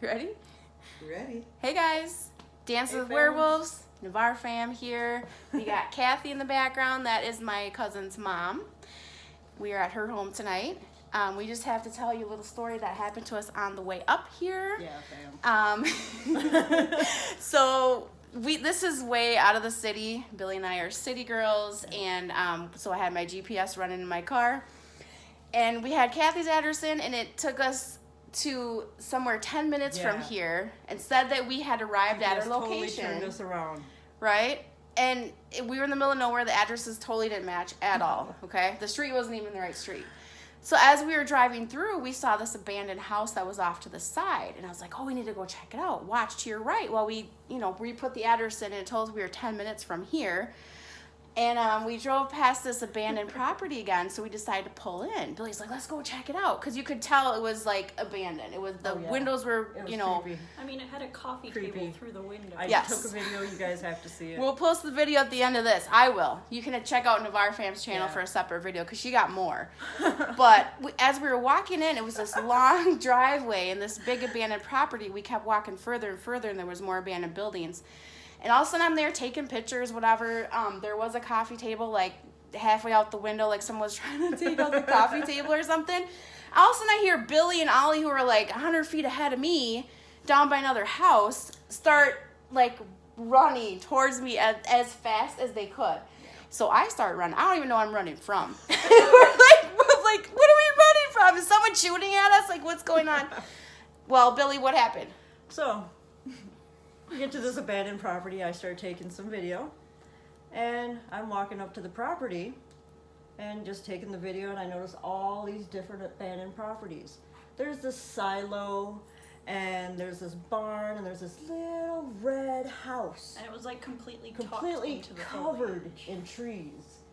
You ready? Ready. Hey guys, Dances with Werewolves, Navarre fam here. We got Kathy in the background. That is my cousin's mom. We are at her home tonight. We just have to tell you a little story that happened to us on the way up here. Yeah, fam. So this is way out of the city. Billie and I are city girls, and so I had my GPS running in my car. And we had Kathy's address in, and it took us to somewhere 10 minutes from here, and said that we had arrived at our location. Totally turned us around. Right? And we were in the middle of nowhere. The addresses totally didn't match at all, okay? The street wasn't even the right street. So as we were driving through, we saw this abandoned house that was off to the side. And I was like, oh, we need to go check it out. Watch to your right. Well, we put the address in, and it told us we were 10 minutes from here. And we drove past this abandoned property again, so we decided to pull in. Billy's like, let's go check it out. Because you could tell it was, like, abandoned. It was, the windows were, creepy. I mean, it had a coffee table through the window. I took a video. You guys have to see it. We'll post the video at the end of this. I will. You can check out Navarre Fam's channel for a separate video, because she got more. But as we were walking in, it was this long driveway and this big abandoned property. We kept walking further and further, and there was more abandoned buildings. And all of a sudden, I'm there taking pictures, whatever. There was a coffee table, like, halfway out the window, like someone was trying to take out the coffee table or something. All of a sudden, I hear Billie and Ollie, who are, like, 100 feet ahead of me, down by another house, start, like, running towards me as fast as they could. So I start running. I don't even know where I'm running from. we're like, what are we running from? Is someone shooting at us? Like, what's going on? Well, Billie, what happened? So, we get to this abandoned property. I start taking some video, and I'm walking up to the property and just taking the video, and I notice all these different abandoned properties. There's this silo, and there's this barn, and there's this little red house. And it was like completely covered in trees.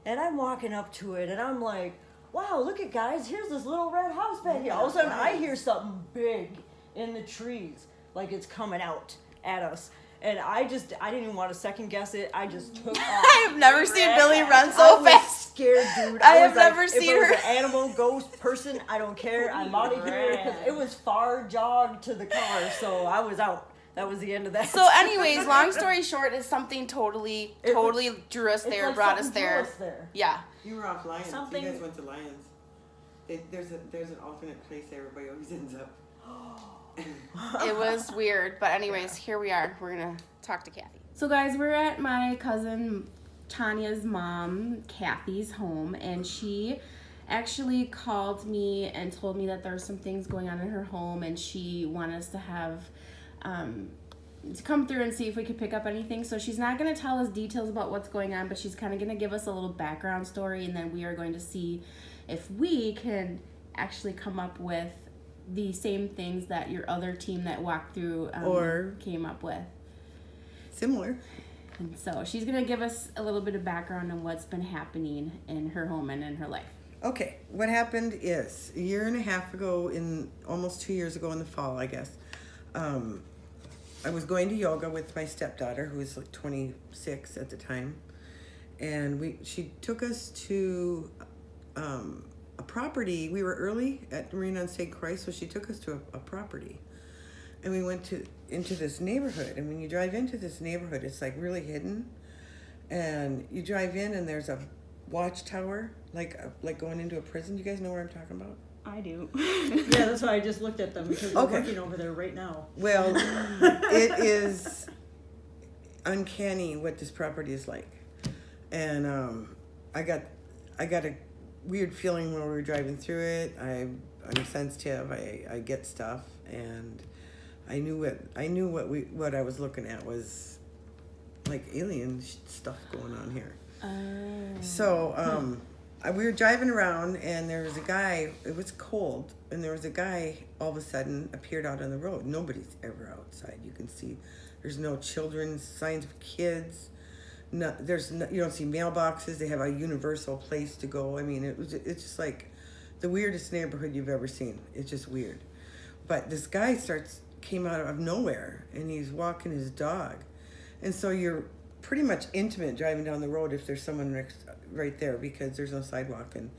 And I'm walking up to it, and I'm like, wow, look at guys, here's this little red house back here. All of a sudden, I hear something big in the trees, like it's coming out at us. And I didn't even want to second guess it. I just took off. I have never seen Billie run so fast. I was scared, dude. I have never seen her. If it was an animal, ghost, person, I don't care. I'm out of here, because it was far jog to the car, so I was out. That was the end of that. So anyways, long story short, is something totally drew us there, like brought us there. Yeah. You were off Lions. You guys went to Lions. There's an alternate place everybody always ends up. It was weird, but anyways, here we are. We're gonna talk to Kathy. So guys, we're at my cousin Tanya's mom, Kathy's home, and she actually called me and told me that there were some things going on in her home, and she wanted us to have to come through and see if we could pick up anything. So she's not going to tell us details about what's going on, but she's kind of going to give us a little background story, and then we are going to see if we can actually come up with the same things that your other team that walked through or came up with. Similar. And so she's going to give us a little bit of background on what's been happening in her home and in her life. Okay, what happened is a year and a half ago, almost 2 years ago in the fall, I guess, I was going to yoga with my stepdaughter, who was like 26 at the time, and she took us to a property. We were early at Marina on St. Croix, so she took us to a property, and we went into this neighborhood. And when you drive into this neighborhood, it's like really hidden, and you drive in, and there's a watchtower, like going into a prison. You guys know where I'm talking about? I do. Yeah, that's why I just looked at them, because we're working over there right now. Well, it is uncanny what this property is like, and I got a weird feeling when we were driving through it. I'm sensitive. I get stuff, and I knew what I was looking at was like alien stuff going on here. So we were driving around, and there was a guy. It was cold, and there was a guy all of a sudden appeared out on the road. Nobody's ever outside. You can see there's no children, signs of kids. No, you don't see mailboxes. They have a universal place to go. I mean, it's just like the weirdest neighborhood you've ever seen. It's just weird. But this guy came out of nowhere, and he's walking his dog, and so you're pretty much intimate driving down the road if there's someone right there, because there's no sidewalk. And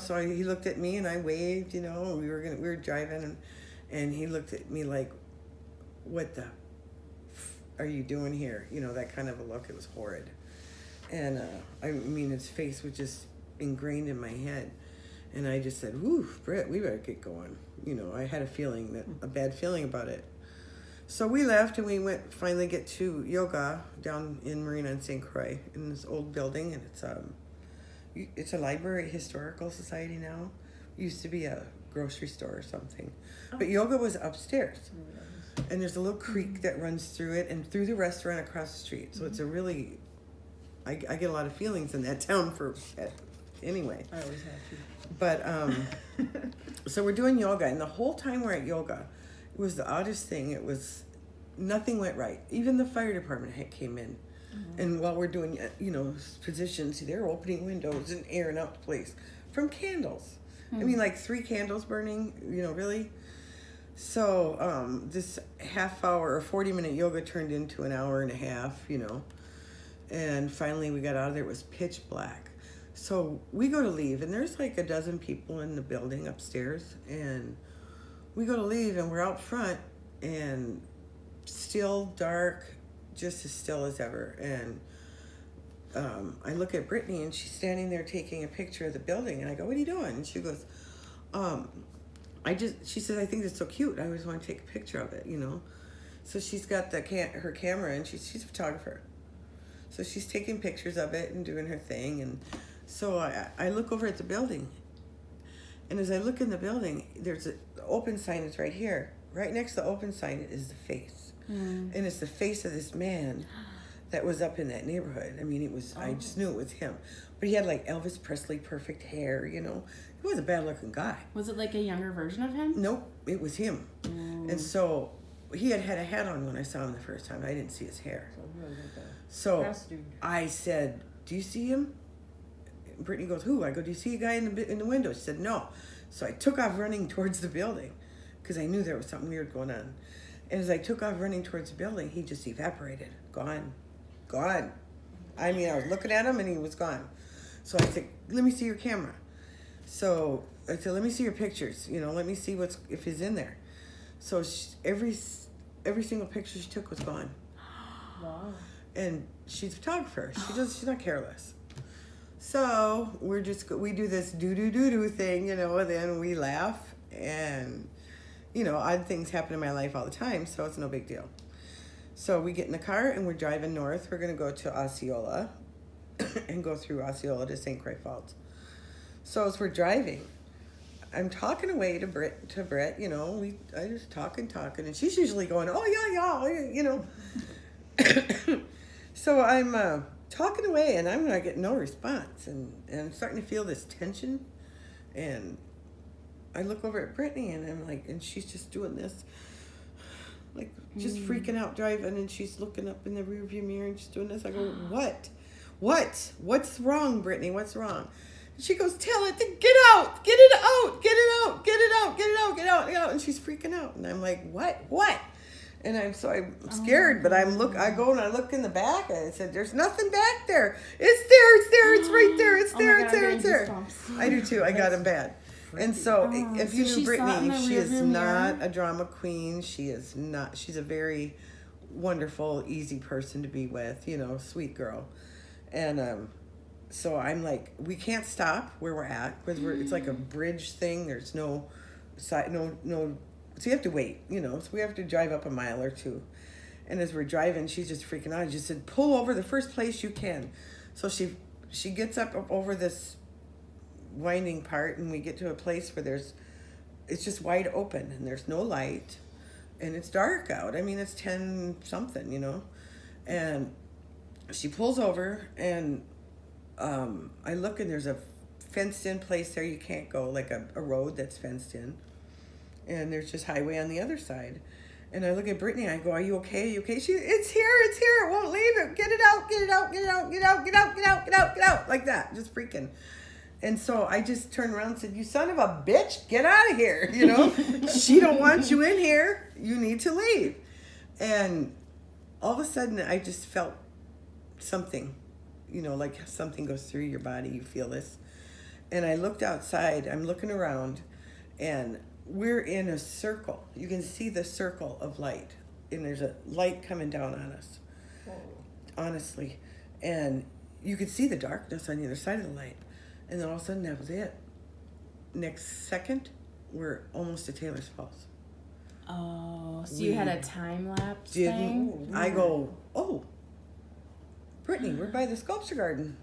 so he looked at me, and I waved. We were driving, And he looked at me like, what the are you doing here? You know, that kind of a look. It was horrid. And I mean, his face was just ingrained in my head. And I just said, whew, Britt, we better get going. You know, I had a bad feeling about it. So we left and we went finally get to yoga down in Marina and St. Croix in this old building. And it's a library, historical society now. It used to be a grocery store or something. But yoga was upstairs. And there's a little creek that runs through it and through the restaurant across the street. So it's a really, I get a lot of feelings in that town anyway. I always have to. But, so we're doing yoga. And the whole time we're at yoga, it was the oddest thing. Nothing went right. Even the fire department came in. Mm-hmm. And while we're doing, positions, they're opening windows and airing out the place from candles. Mm-hmm. I mean, like 3 candles burning, really. So this half hour or 40-minute yoga turned into an hour and a half, and finally we got out of there. It was pitch black. So we go to leave, and there's like a dozen people in the building upstairs, and we go to leave, and we're out front, and still dark, just as still as ever. And I look at Brittany, and she's standing there taking a picture of the building, and I go, what are you doing? And she goes, she said, I think it's so cute. I always want to take a picture of it, So she's got her camera, and she's a photographer. So she's taking pictures of it and doing her thing. And so I look over at the building. And as I look in the building, the open sign is right here. Right next to the open sign is the face. Mm. And it's the face of this man that was up in that neighborhood. I mean, I just knew it was him. But he had like Elvis Presley perfect hair, He was a bad looking guy. Was it like a younger version of him? Nope, it was him. Mm. And so he had a hat on when I saw him the first time. I didn't see his hair. So I said, do you see him? Brittany goes, who? I go, do you see a guy in the window? She said, no. So I took off running towards the building because I knew there was something weird going on. And as I took off running towards the building, he just evaporated. Gone. I mean, I was looking at him and he was gone. So I said, let me see your camera. So I said, let me see your pictures. Let me see if he's in there. So every single picture she took was gone. Wow. And she's a photographer. She's not careless. So we do this do thing, and then we laugh, and odd things happen in my life all the time, so it's no big deal. So we get in the car and we're driving north. We're gonna go to Osceola and go through Osceola to St. Croix Falls. So as we're driving, I'm talking away to Britt, I just talking, and she's usually going, oh yeah, So I'm talking away, and I'm not getting no response, and I'm starting to feel this tension, and I look over at Brittany, and I'm like, and she's just doing this, like just freaking out driving, and she's looking up in the rearview mirror, and she's doing this. I go, what's wrong, Brittany? What's wrong? And she goes, tell it to get out, get it out, and she's freaking out, and I'm like, what? And I'm scared, but I go and I look in the back, and I said, there's nothing back there. It's right there, it's there. I do too, I got him bad. And so if you knew Brittany, she is not a drama queen. She's a very wonderful, easy person to be with, sweet girl. And so I'm like, we can't stop where we're at, because it's like a bridge thing. There's no side, no. So you have to wait, so we have to drive up a mile or two. And as we're driving, she's just freaking out. I just said, pull over the first place you can. So she gets up over this winding part, and we get to a place where it's just wide open, and there's no light, and it's dark out. I mean, it's 10 something, and she pulls over, and I look, and there's a fenced in place there. You can't go, like a road that's fenced in. And there's just highway on the other side. And I look at Brittany, I go, are you okay? It's here, it won't leave it. Get it out, like that, just freaking. And so I just turned around and said, you son of a bitch, get out of here, She don't want you in here, you need to leave. And all of a sudden, I just felt something, like something goes through your body, you feel this. And I looked outside, I'm looking around, and we're in a circle. You can see the circle of light, and there's a light coming down on us. Honestly, and you could see the darkness on the other side of the light, and then all of a sudden that was it. Next second, we're almost at Taylor's Falls. Oh, so you had a time lapse Didn't thing? I go, oh, Brittany, we're by the sculpture garden.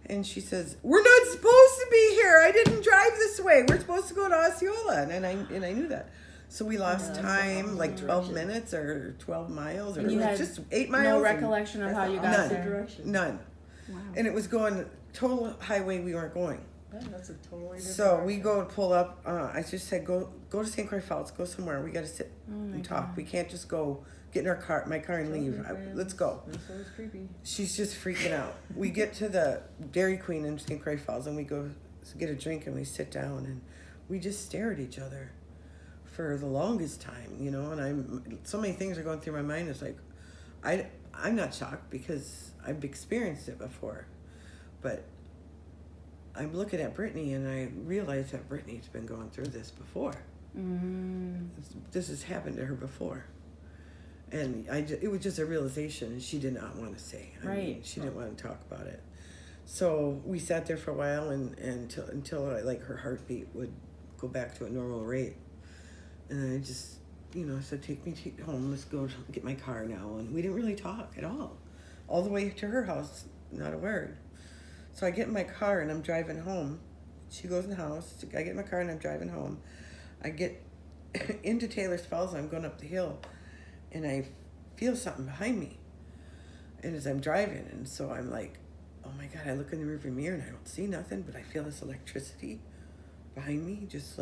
And she says, we're not supposed to be here. I didn't drive this way. We're supposed to go to Osceola. And I knew that. So we lost time, like 12 minutes or 12 miles or And you like had just 8 miles. No and recollection of how you got there? None. Wow. And it was going total highway we weren't going. Yeah, that's a totally different So direction. we go to pull up. I just said, go to St. Croix Falls. Go somewhere. We got to sit and talk. We can't just go get in my car and leave. Let's go. This was creepy. She's just freaking out. We get to the Dairy Queen in St. Croix Falls, and we go get a drink, and we sit down, and we just stare at each other for the longest time, you know. And so many things are going through my mind. It's like, I'm not shocked because I've experienced it before, but I'm looking at Brittany, and I realize that Brittany's been going through this before. This has happened to her before. And it was just a realization, and she did not want to say. I mean, she didn't want to talk about it. So we sat there for a while, and until like her heartbeat would go back to a normal rate. And I just, I said, take me home. Let's go get my car now. And we didn't really talk at all the way to her house, not a word. So I get in my car and I'm driving home. She goes in the house. I get in my car and I'm driving home. I get into Taylor's Falls. I'm going up the hill. And I feel something behind me. And as I'm driving, and so I'm like, oh my God, I look in the rearview mirror and I don't see nothing, but I feel this electricity behind me, just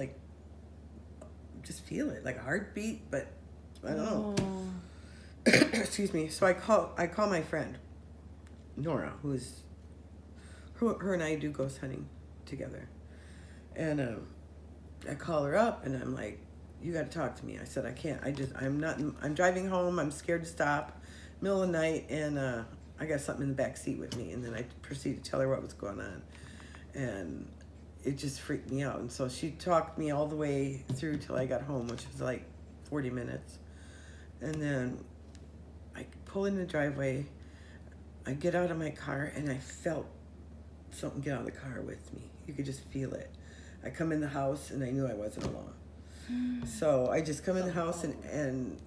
feel it, like a heartbeat, but I don't know. Excuse me. So I call my friend, Nora, her and I do ghost hunting together. And I call her up and I'm like, you got to talk to me. I said, I can't. I'm driving home. I'm scared to stop. Middle of the night, and I got something in the back seat with me. And then I proceeded to tell her what was going on. And it just freaked me out. And so she talked me all the way through till I got home, which was like 40 minutes. And then I pull in the driveway. I get out of my car, and I felt something get out of the car with me. You could just feel it. I come in the house, and I knew I wasn't alone. So I just come in the house and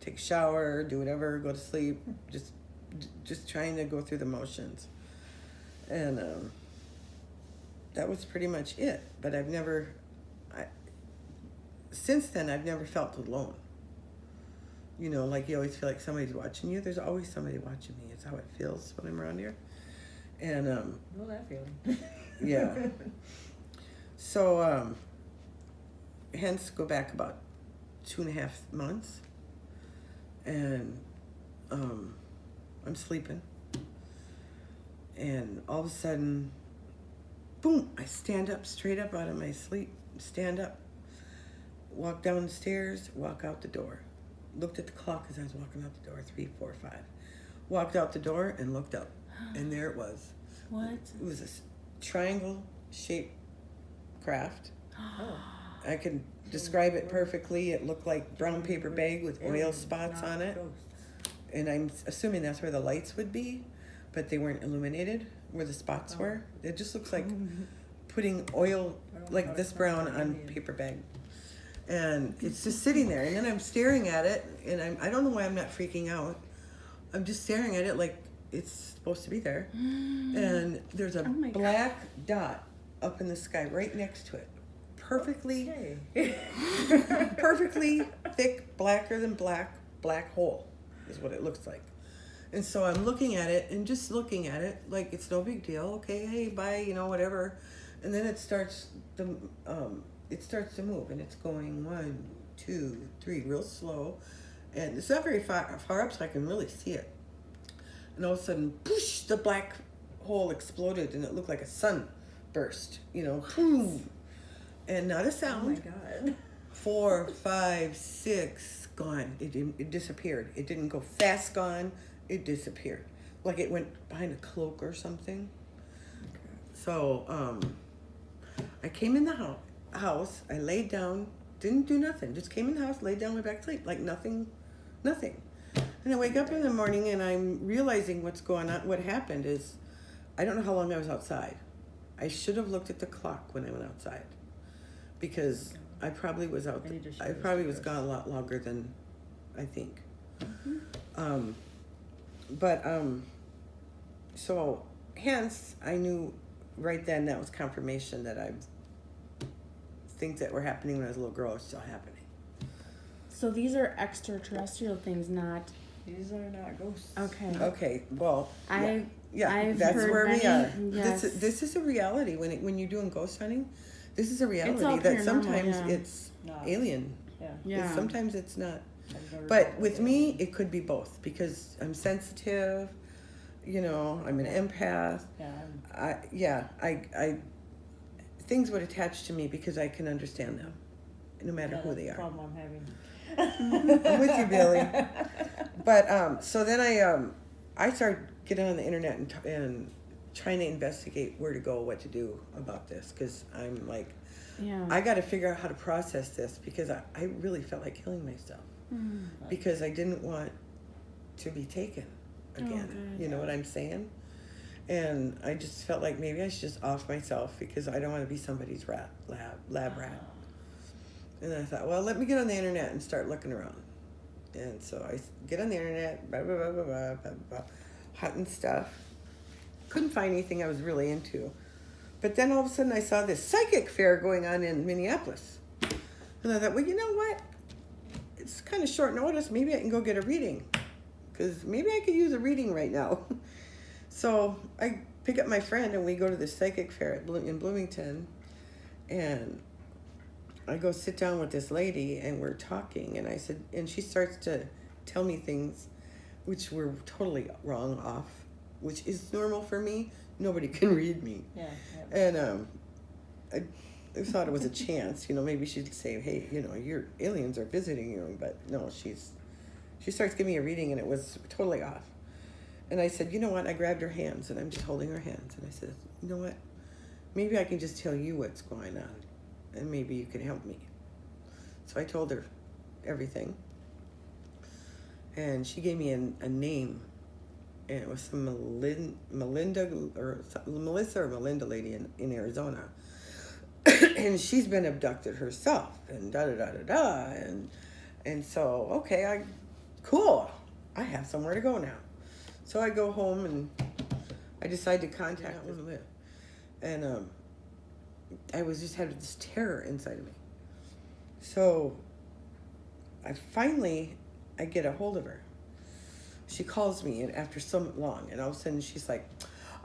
take a shower, do whatever, go to sleep, just trying to go through the motions. And that was pretty much it. But since then, I've never felt alone. Like you always feel like somebody's watching you. There's always somebody watching me. It's how it feels when I'm around here. And Know that feeling. yeah. So, hence go back about 2.5 months, and I'm sleeping, and all of a sudden, boom, I stand up, straight up out of my sleep, stand up, walk down the stairs, walk out the door, looked at the clock as I was walking out the door, 3, 4, 5, walked out the door and looked up, and there it was. What? It was a triangle-shaped craft. Oh. I can describe it perfectly. It looked like brown paper bag with oil spots on it. And I'm assuming that's where the lights would be, but they weren't illuminated where the spots were. It just looks like putting oil like this brown on paper bag. And it's just sitting there. And then I'm staring at it, and I don't know why I'm not freaking out. I'm just staring at it like it's supposed to be there. And there's a black dot up in the sky right next to it. Perfectly thick, blacker than black hole is what it looks like. And so I'm looking at it and just looking at it like it's no big deal. Okay, hey, bye, whatever. And then it starts to move, and it's going 1, 2, 3 real slow. And it's not very far up, so I can really see it. And all of a sudden, push, the black hole exploded, and it looked like a sunburst, boom. And not a sound. Oh my God. 4, 5, 6, gone. It disappeared. It didn't go fast gone. It disappeared. Like it went behind a cloak or something. So, I came in the house. house. I laid down, didn't do nothing. Just came in the house, laid down, went back to sleep. Like nothing. And I wake up in the morning and I'm realizing what's going on. What happened is, I don't know how long I was outside. I should have looked at the clock when I went outside, because I probably was out. I probably was gone a lot longer than I think. So hence I knew right then that was confirmation that things that were happening when I was a little girl are still happening. So these are extraterrestrial things, not. These are not ghosts. Okay. Okay. Well. I've that's heard where we many, are. yes. This is a reality when you're doing ghost hunting. This is a reality all that paranormal, sometimes yeah. it's No. alien. Yeah. Sometimes it's not. I've never But dealt with me, it could be both, because I'm sensitive. You know, I'm an empath. I things would attach to me because I can understand them, no matter who they that's the are. problem I'm having. I'm with you, Billie. But so then I started getting on the internet and trying to investigate where to go, what to do about this, because I'm like, I got to figure out how to process this, because I really felt like killing myself, because I didn't want to be taken again. You know what I'm saying? And I just felt like maybe I should just off myself, because I don't want to be somebody's lab rat. And I thought, well, let me get on the internet and start looking around. And so I get on the internet, blah, blah, blah, blah, blah, blah, blah, hunting stuff. Couldn't find anything I was really into. But then all of a sudden I saw this psychic fair going on in Minneapolis. And I thought, well, you know what? It's kind of short notice. Maybe I can go get a reading, because maybe I could use a reading right now. So I pick up my friend and we go to the psychic fair in Bloomington. And I go sit down with this lady and we're talking, and I said, and she starts to tell me things which were totally wrong off, which is normal for me. Nobody can read me. And I thought it was a chance, maybe she'd say, hey, your aliens are visiting you, but no, she starts giving me a reading and it was totally off. And I said, you know what? I grabbed her hands and I'm just holding her hands, and I said, you know what? Maybe I can just tell you what's going on, and maybe you can help me. So I told her everything. And she gave me a name. And it was some Melissa or Melinda lady in Arizona. And she's been abducted herself. And da-da-da-da-da. And so, okay, cool. I have somewhere to go now. So I go home and I decide to contact them. And I was just having this terror inside of me. So I get a hold of her. She calls me, and after so long, and all of a sudden she's like,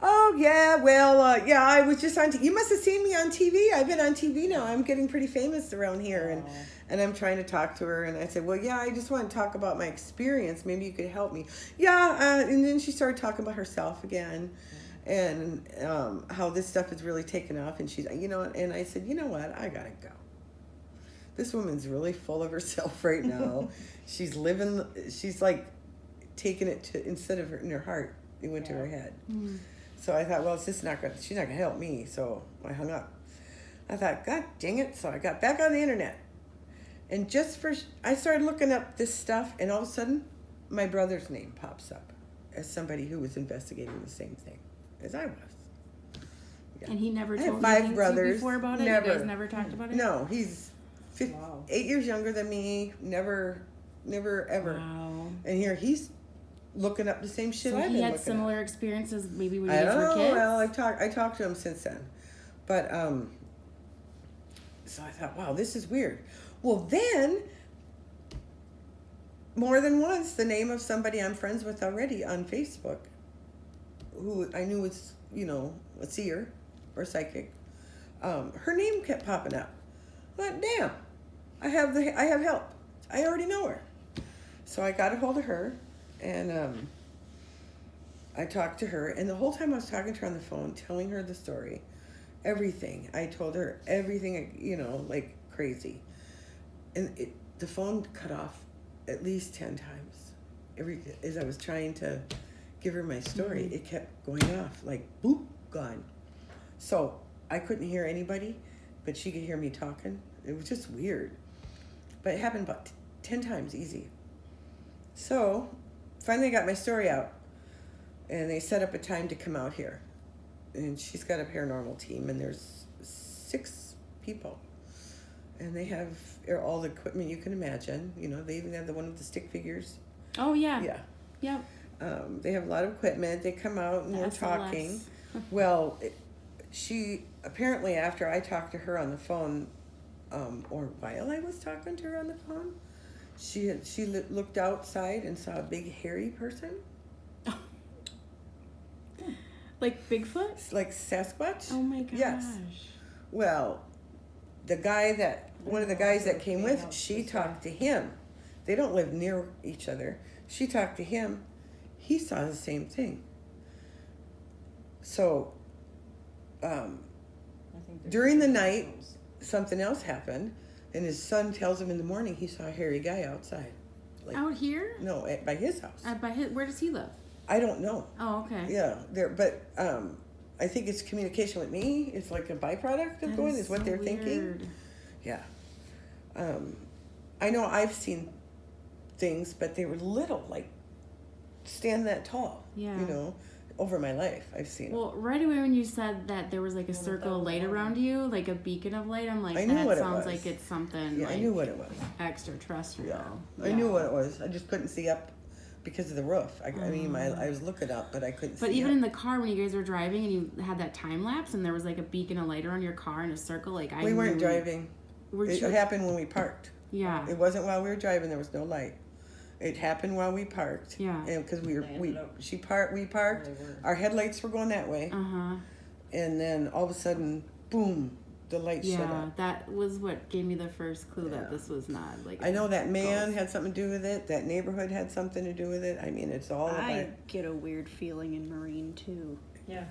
oh yeah, well, I was just on you must have seen me on TV. I've been on TV now. I'm getting pretty famous around here. And I'm trying to talk to her, and I said, well, yeah, I just want to talk about my experience. Maybe you could help me. And then she started talking about herself again. And how this stuff is really taken off, and she's, and I said, you know what, I gotta go. This woman's really full of herself right now. She's like taking it to, instead of in her heart, it went to her head. So I thought, well, she's not gonna help me. So I hung up. I thought, God dang it. So I got back on the internet, and I started looking up this stuff, and all of a sudden my brother's name pops up as somebody who was investigating the same thing as I was. And he never told you 5 brothers before about it? Never. You guys never talked about it? No, he's 8 years younger than me. Never, ever. Wow. And here he's looking up the same shit I've been looking up. He had similar experiences maybe when you I guys don't were know. kids? Well, I talked to him since then. But, so I thought, wow, this is weird. Well, then, more than once, the name of somebody I'm friends with already on Facebook, who I knew was, a seer or psychic, her name kept popping up. I thought, damn, I have help. I already know her. So I got a hold of her, and I talked to her, and the whole time I was talking to her on the phone, telling her the story, everything. I told her everything, like crazy. And the phone cut off at least 10 times. As I was trying to give her my story, it kept going off, like, boop, gone. So I couldn't hear anybody. but she could hear me talking. It was just weird. But it happened about 10 times easy. So, finally got my story out. And they set up a time to come out here. And she's got a paranormal team, and there's 6 people. And they have all the equipment you can imagine. You know, they even have the one with the stick figures. Oh, yeah. Yeah. Yep. They have a lot of equipment. They come out and we're talking. Well, she apparently, after I talked to her on the phone, or while I was talking to her on the phone, she looked outside and saw a big hairy person. Like Bigfoot? Like Sasquatch? Oh my gosh. Yes. Well, one of the guys that came with, she talked to him. They don't live near each other. She talked to him. He saw the same thing. So, during the night, something else happened, and his son tells him in the morning he saw a hairy guy outside. Like, out here? No, by his house. Where does he live? I don't know. Oh, okay. Yeah, but I think it's communication with me. It's like a byproduct of going. Is what they're thinking. Yeah. I know I've seen things, but they were little, like stand that tall. Yeah. You know, over my life, I've seen. Well, right away when you said that there was like a circle of light around you, like a beacon of light, I'm like, that sounds like it's something. Yeah, like I knew what it was. Extraterrestrial. Yeah. I knew what it was. I just couldn't see up because of the roof. I mean, I was looking up, but I couldn't see. But even up. in the car when you guys were driving and you had that time lapse and there was like a beacon of light around your car in a circle, like we weren't driving. It happened when we parked. Yeah. It wasn't while we were driving. There was no light. It happened while we parked. Yeah. And because we parked. Our headlights were going that way. And then all of a sudden, boom, the light shut up. Yeah, that was what gave me the first clue that this was not like. I know that man had something to do with it. That neighborhood had something to do with it. I mean, it's all. I get a weird feeling in Marine too. Yeah.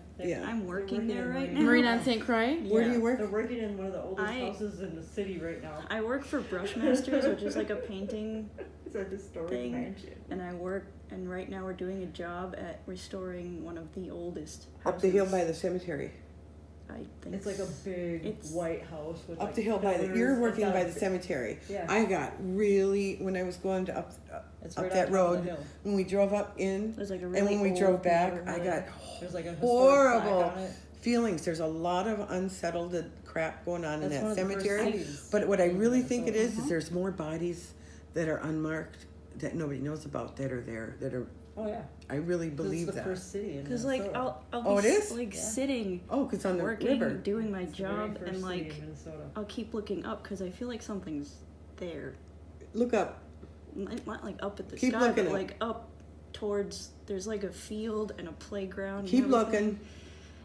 I'm working there right now. Marine on St. Croix? Where do you work? They're working in one of the oldest houses in the city right now. I work for Brushmasters, which is like a painting It's a historic thing. mansion. And right now we're doing a job at restoring one of the oldest houses. Up the hill by the cemetery. I think It's like a big white house with Up the hill by the. You're working by the cemetery. Yeah. I got really when I was going to up It's right that on top of road the hill. when we drove up in, There's like a and really when we drove old back, I neighborhood. got There's like a historic horrible plaque on it. feelings. There's a lot of unsettled crap going on in That's that one of the first cemetery. cities But what I in really think it Minnesota. is there's more bodies that are unmarked that nobody knows about that are there that are. Oh yeah. I really believe It's the that. first city in Because Minnesota. like I'll Oh, be it is? like Yeah. sitting, Oh, because on the working, river. doing my It's the very job, first and city like in Minnesota. I'll keep looking up because I feel like something's there. Look up. Not like up at the Keep sky, looking but up. like up towards. There's like a field and a playground. Keep and everything. looking.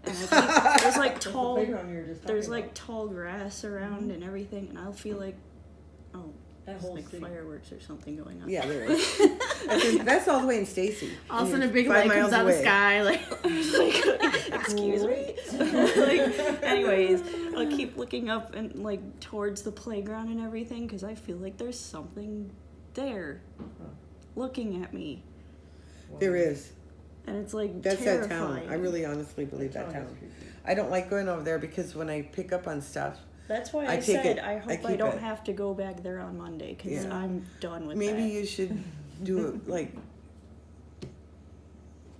And I keep, there's like That's the tall. playground you were just There's talking like tall grass around and everything, and I'll feel like, oh, That there's whole like city. fireworks or something going on. Yeah, there is. That's all the way in Stacy. All of a And sudden a you're big 5 light comes miles out of the away. sky, like. Excuse me. Like, anyways, I'll keep looking up and like towards the playground and everything because I feel like there's something there, looking at me, There is. and it's like That's terrifying. that town. I really honestly believe that town is town. creepy. I don't like going over there because when I pick up on stuff, That's why I I take said it- I I hope I keep don't it. have to go back there on Monday because Yeah. I'm done with maybe that. you should do it like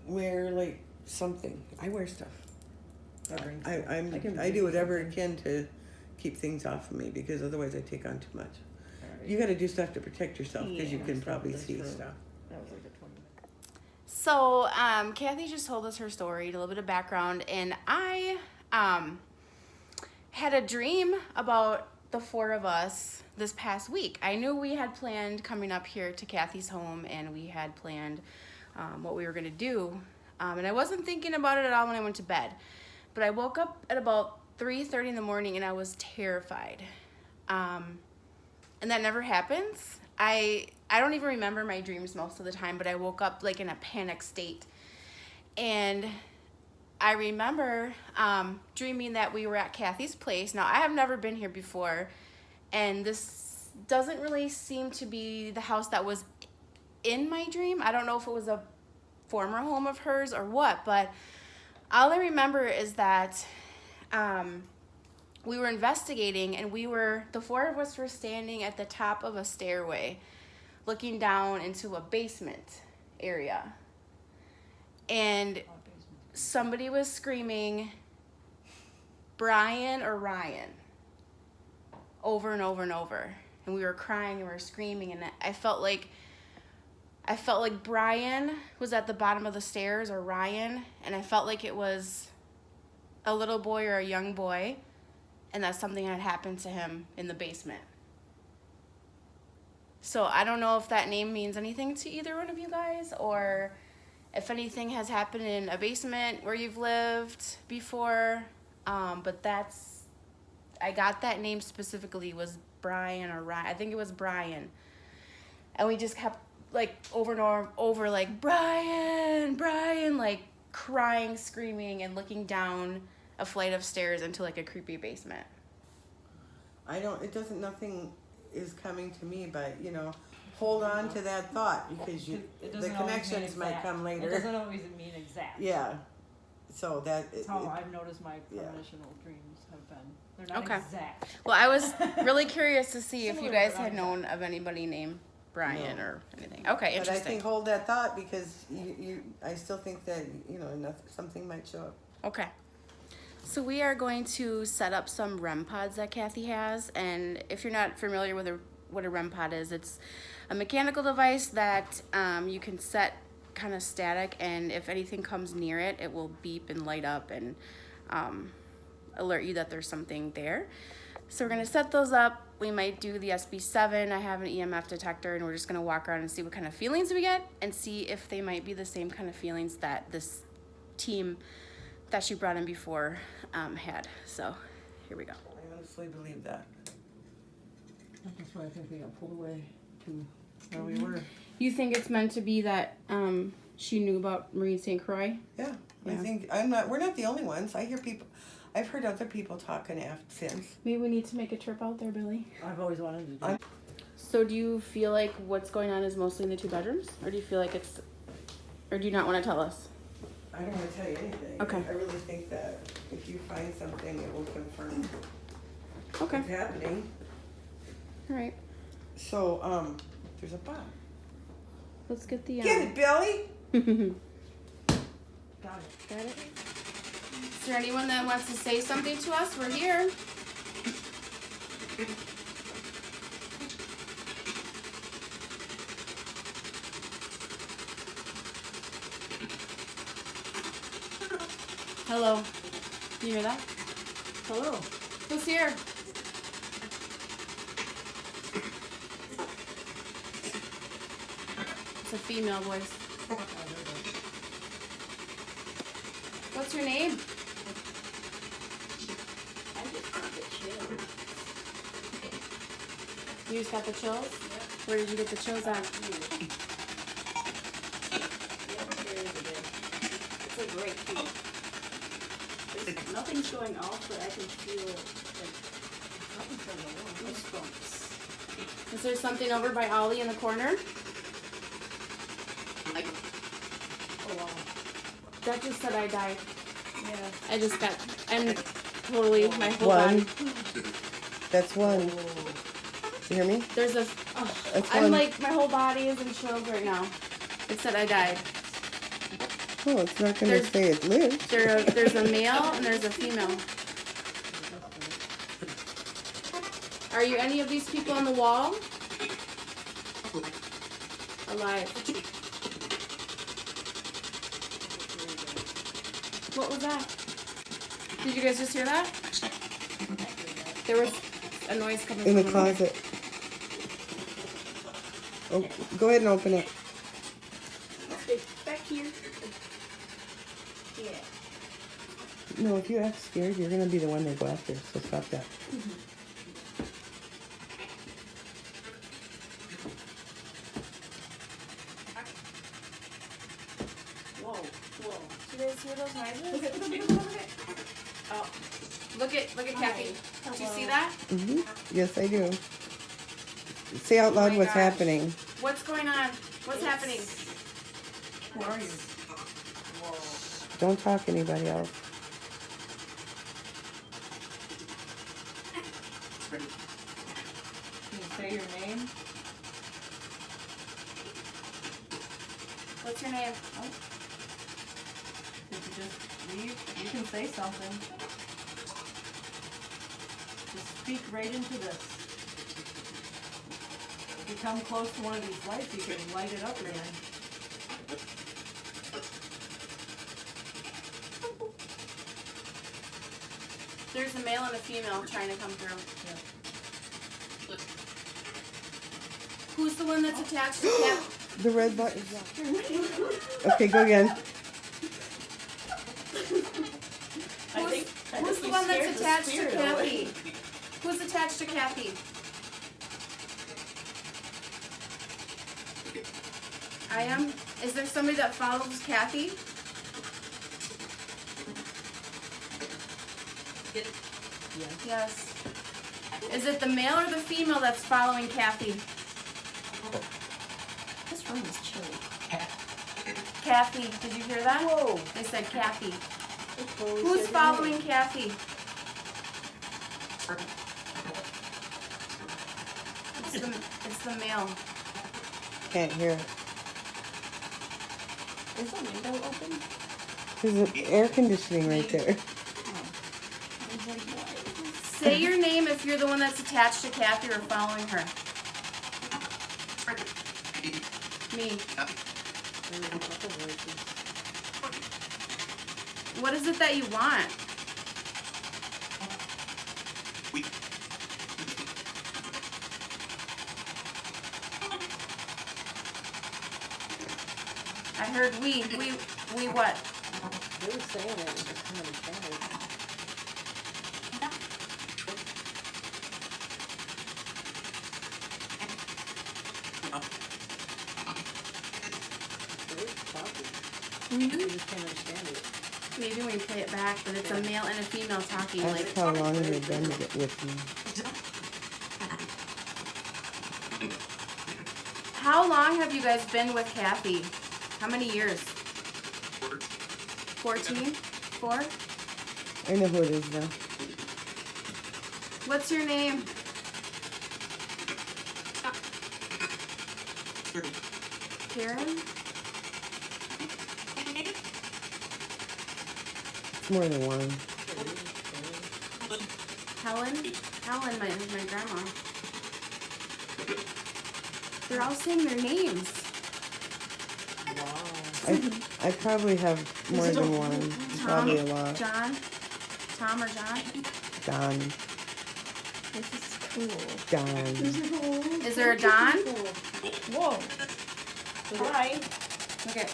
wear like something. I wear stuff. I bring stuff. can I do bring whatever I something. can to keep things off of me because otherwise I take on too much. Alright. You got to do stuff to protect yourself because you Yeah. can probably That's see true. stuff. That was like a 20 minute. So, Kathy just told us her story, a little bit of background, and I had a dream about the 4 of us this past week. I knew we had planned coming up here to Kathy's home, and we had planned what we were going to do, and I wasn't thinking about it at all when I went to bed, but I woke up at about 3:30 in the morning, and I was terrified, and that never happens. I don't even remember my dreams most of the time, but I woke up like in a panic state. And I remember dreaming that we were at Kathy's place. Now, I have never been here before, and this doesn't really seem to be the house that was in my dream. I don't know if it was a former home of hers or what, but all I remember is that we were investigating, and the 4 of us were standing at the top of a stairway looking down into a basement area. And somebody was screaming Brian or Ryan over and over and over. And we were crying and we were screaming, and I felt like Brian was at the bottom of the stairs, or Ryan, and I felt like it was a little boy or a young boy, and that something had happened to him in the basement. So I don't know if that name means anything to either one of you guys, or if anything has happened in a basement where you've lived before. But I got that name specifically was Brian or Ryan. I think it was Brian. And we just kept like over and over like Brian, like crying, screaming, and looking down a flight of stairs into like a creepy basement. Nothing is coming to me, but hold on to that thought, because the connections might come later. It doesn't always mean exact. Yeah. So that's how I've noticed my premonitional dreams have been. They're not exact. Well, I was really curious to see if you guys had known of anybody named Brian or anything. Okay, interesting. But I think hold that thought, because I still think that something might show up. Okay. So we are going to set up some REM pods that Kathy has, and if you're not familiar with what a REM pod is, it's a mechanical device that you can set kind of static, and if anything comes near it, it will beep and light up and alert you that there's something there. So we're going to set those up. We might do the SB7. I have an EMF detector, and we're just going to walk around and see what kind of feelings we get, and see if they might be the same kind of feelings that this team that she brought in before had. So here we go. I honestly believe that. That's why I think we got pulled away to where we were. You think it's meant to be that she knew about Marine St. Croix? Yeah. I think we're not the only ones. I've heard other people talking since. Maybe we need to make a trip out there, Billie. I've always wanted to do. So do you feel like what's going on is mostly in the 2 bedrooms? Or do you feel like or do you not want to tell us? I don't want to tell you anything. Okay. I really think that if you find something, it will confirm what's happening. All right. So, there's a bomb. Let's get the... Get it, Billie! Got it. Got it? Is there anyone that wants to say something to us? We're here. Hello. You hear that? Hello. Who's here? It's a female voice. What's your name? I just got the chills. You just got the chills? Where did you get the chills at? It's like right here. There's nothing showing off, but I can feel like goosebumps. Is there something over by Ollie in the corner? Oh wow. That just said I died. Yeah. I'm totally, my whole One. body. That's one. You hear me? There's a, I'm like, my whole body is in chills right now. It said I died. Oh, it's not going to say it lived. There's a male and there's a female. Are you any of these people on the wall? Alive. What was that? Did you guys just hear that? There was a noise coming In from the closet. Oh, go ahead and open it. Back here. Yeah. No, if you act scared, you're going to be the one they go after, so stop that. Whoa. Did you guys hear those noises? Oh, look at Kathy. Do you see that? Mm-hmm. Yes, I do. Say out loud what's happening. What's going on? What's happening? Where are you? Don't talk to anybody else. Can you say your name? What's your name? Oh. Did you just leave? You can say something. Just speak right into this. If you come close to one of these lights, you can light it up again. There's a male and a female trying to come through. Yeah. Who's the one that's attached to Kathy? The red button. Okay, go again. Who's the one that's attached to Kathy? Who's attached to Kathy? I am. Is there somebody that follows Kathy? Yes. Is it the male or the female that's following Kathy? This room is chilly. Kathy, did you hear that? Whoa. They said Kathy. Who's Who's following Kathy? It's the male. Can't hear it. Is the window open? There's an air conditioning right there. Say your name if you're the one that's attached to Kathy or following her. Me. What is it that you want? I heard we what? They were saying it, just kind of You just can't understand it. Maybe when we play it back, but it's a male and a female talking. Ask Like, how long have you been with me? how long have you guys been with Kathy? How many years? 14? 4? I know who it is now. What's your name? Karen? It's more than one. Helen? Helen, my grandma. They're all saying their names. I probably have more than one. Probably a lot. John? Tom or John? Don. This is cool. Don. Is there a Don? Whoa. Hi. Okay.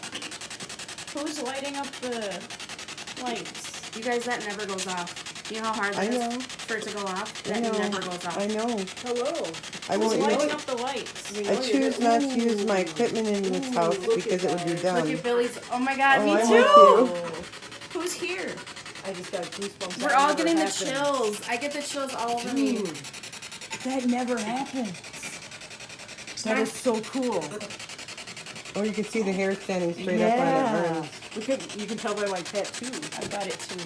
Who's lighting up the lights? You guys, that never goes off. You know how hard I it is know. for it to go off? I That know. never goes off. I know. Hello. I Who's won't lighting use. up the lights? I choose not to use my equipment in this house because it would be Look dumb. at Billy's. Oh my god, Oh, me I'm too. with Who's here? I just got goosebumps. We're That all never getting the happened. chills. I get the chills all over me. Dude, that never happens. That is so cool. Oh, you can see the hair standing straight up on it burns. You can tell by my tattoo. I got it too.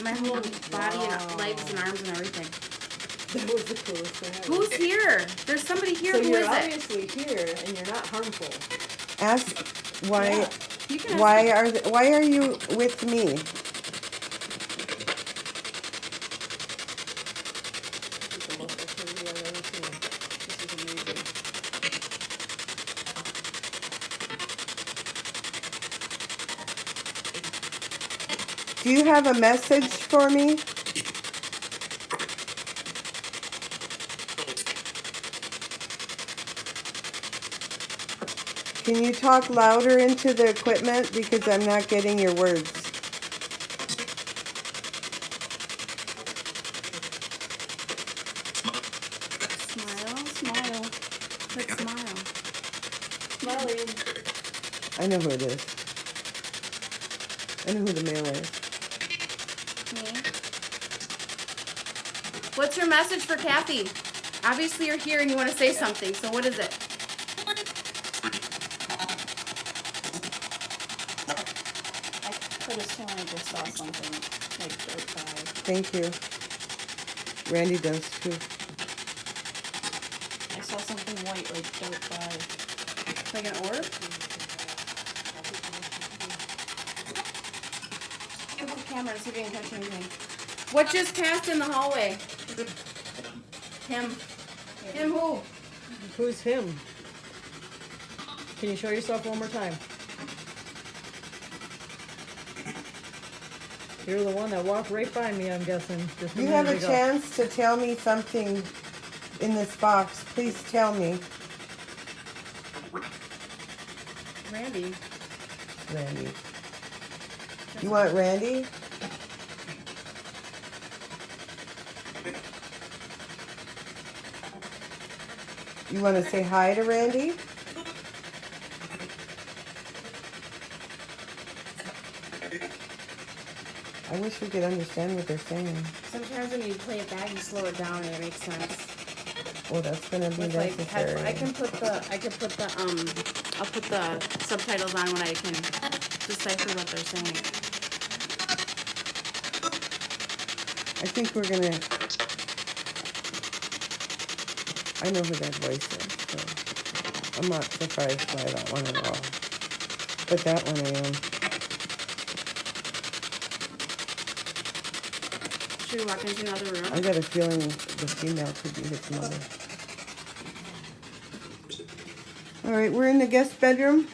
My whole body and legs and arms and everything. That was the coolest thing ever. Who's here? There's somebody here. So Who you're is it? obviously here and you're not harmful. Ask why. You can ask Why are you with me? This is the most activity I've ever seen. This is amazing. Do you have a message for me? Can you talk louder into the equipment because I'm not getting your words? Smile, smile. Click smile. Smiling. I know who it is. I know who the male is. Me. What's your message for Kathy? Obviously you're here and you want to say something, so what is it? I could have sworn I just saw something like outside. Thank you. Randy does too. saw something white like dart by. Like an orb? Look at the camera and see if you can catch anything. What just passed in the hallway? Him. Him who? Who's him? Can you show yourself one more time? You're the one that walked right by me, I'm guessing. Just You have a chance to tell me something in this box. Please tell me. Randy. Randy. You want Randy? You want to say hi to Randy? I wish we could understand what they're saying. Sometimes when you play it back, you slow it down and it makes sense. Well, that's gonna be With like necessary. I can put the I'll put the subtitles on when I can decipher what they're saying. I think we're gonna. I know who that voice is, so I'm not surprised by that one at all. But that one I am. Should we walk into another room? I got a feeling the female could be his mother. All right, we're in the guest bedroom,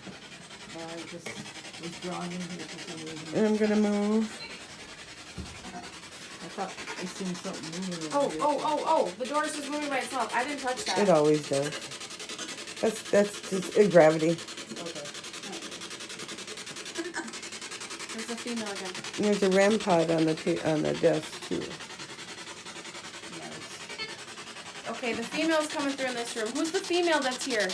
I just was drawn in here for some reason. and I'm gonna move. I thought I seen something moving Oh, over here. oh! The door's just moving by itself. I didn't touch that. It always does. That's just gravity. Okay. There's a female again. And there's a REM pod on the desk too. Okay, the female's coming through in this room. Who's the female that's here?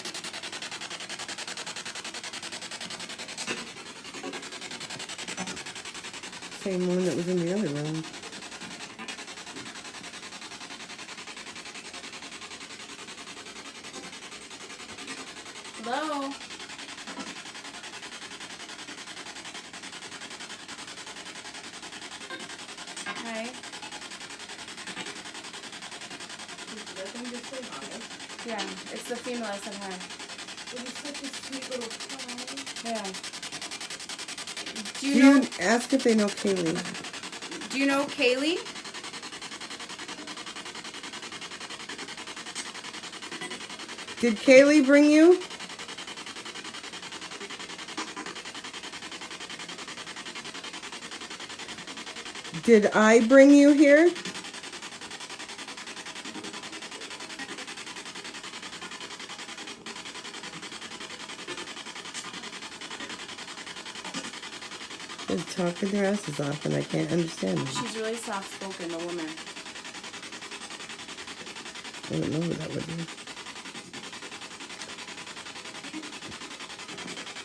Same one that was in the other room. Hello? Hi. Let them just say hi. Yeah, it's the female I said hi. It was such a sweet little pie. Yeah. Do you ask if they know Kaylee? Do you know Kaylee? Did Kaylee bring you? Did I bring you here? They're talking their asses off and I can't understand them. She's really soft-spoken, the woman. I don't know who that would be.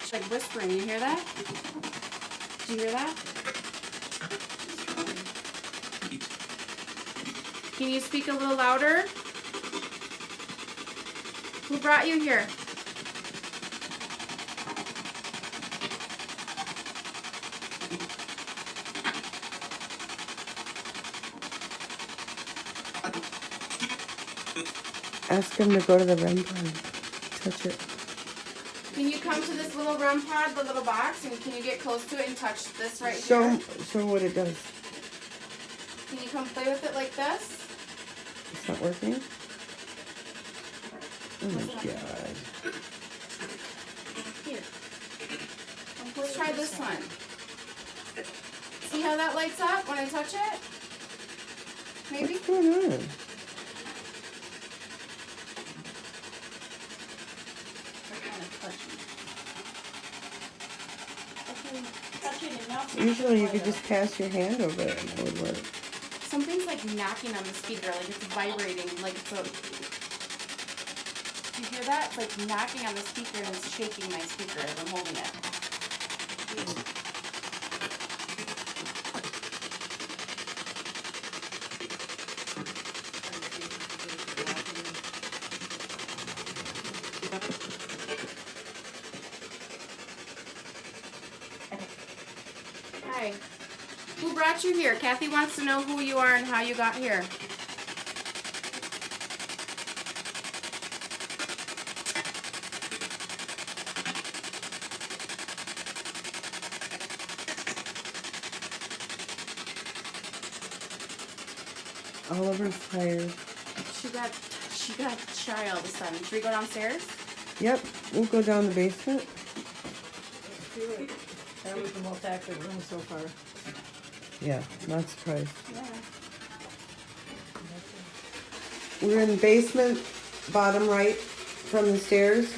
She's like whispering. You hear that? Do you hear that? Can you speak a little louder? Who brought you here? Ask him to go to the REM pod. Touch it. Can you come to this little REM pod, the little box, and can you get close to it and touch this right Show here? show what it does. Can you come play with it like this? It's not working? Oh my god. Here. Let's try this one. See how that lights up when I touch it? Maybe? What's going on? Usually you could just pass your hand over it and it would work. Something's like knocking on the speaker, like it's vibrating, like it's a... Do you hear that? It's like knocking on the speaker and it's shaking my speaker as I'm holding it. Hi. Who brought you here? Kathy wants to know who you are and how you got here. Oliver's tired. She got shy all of a sudden. Should we go downstairs? Yep, we'll go down the basement. That was the most active room so far. Yeah, not surprised. Yeah. We're in the basement, bottom right from the stairs.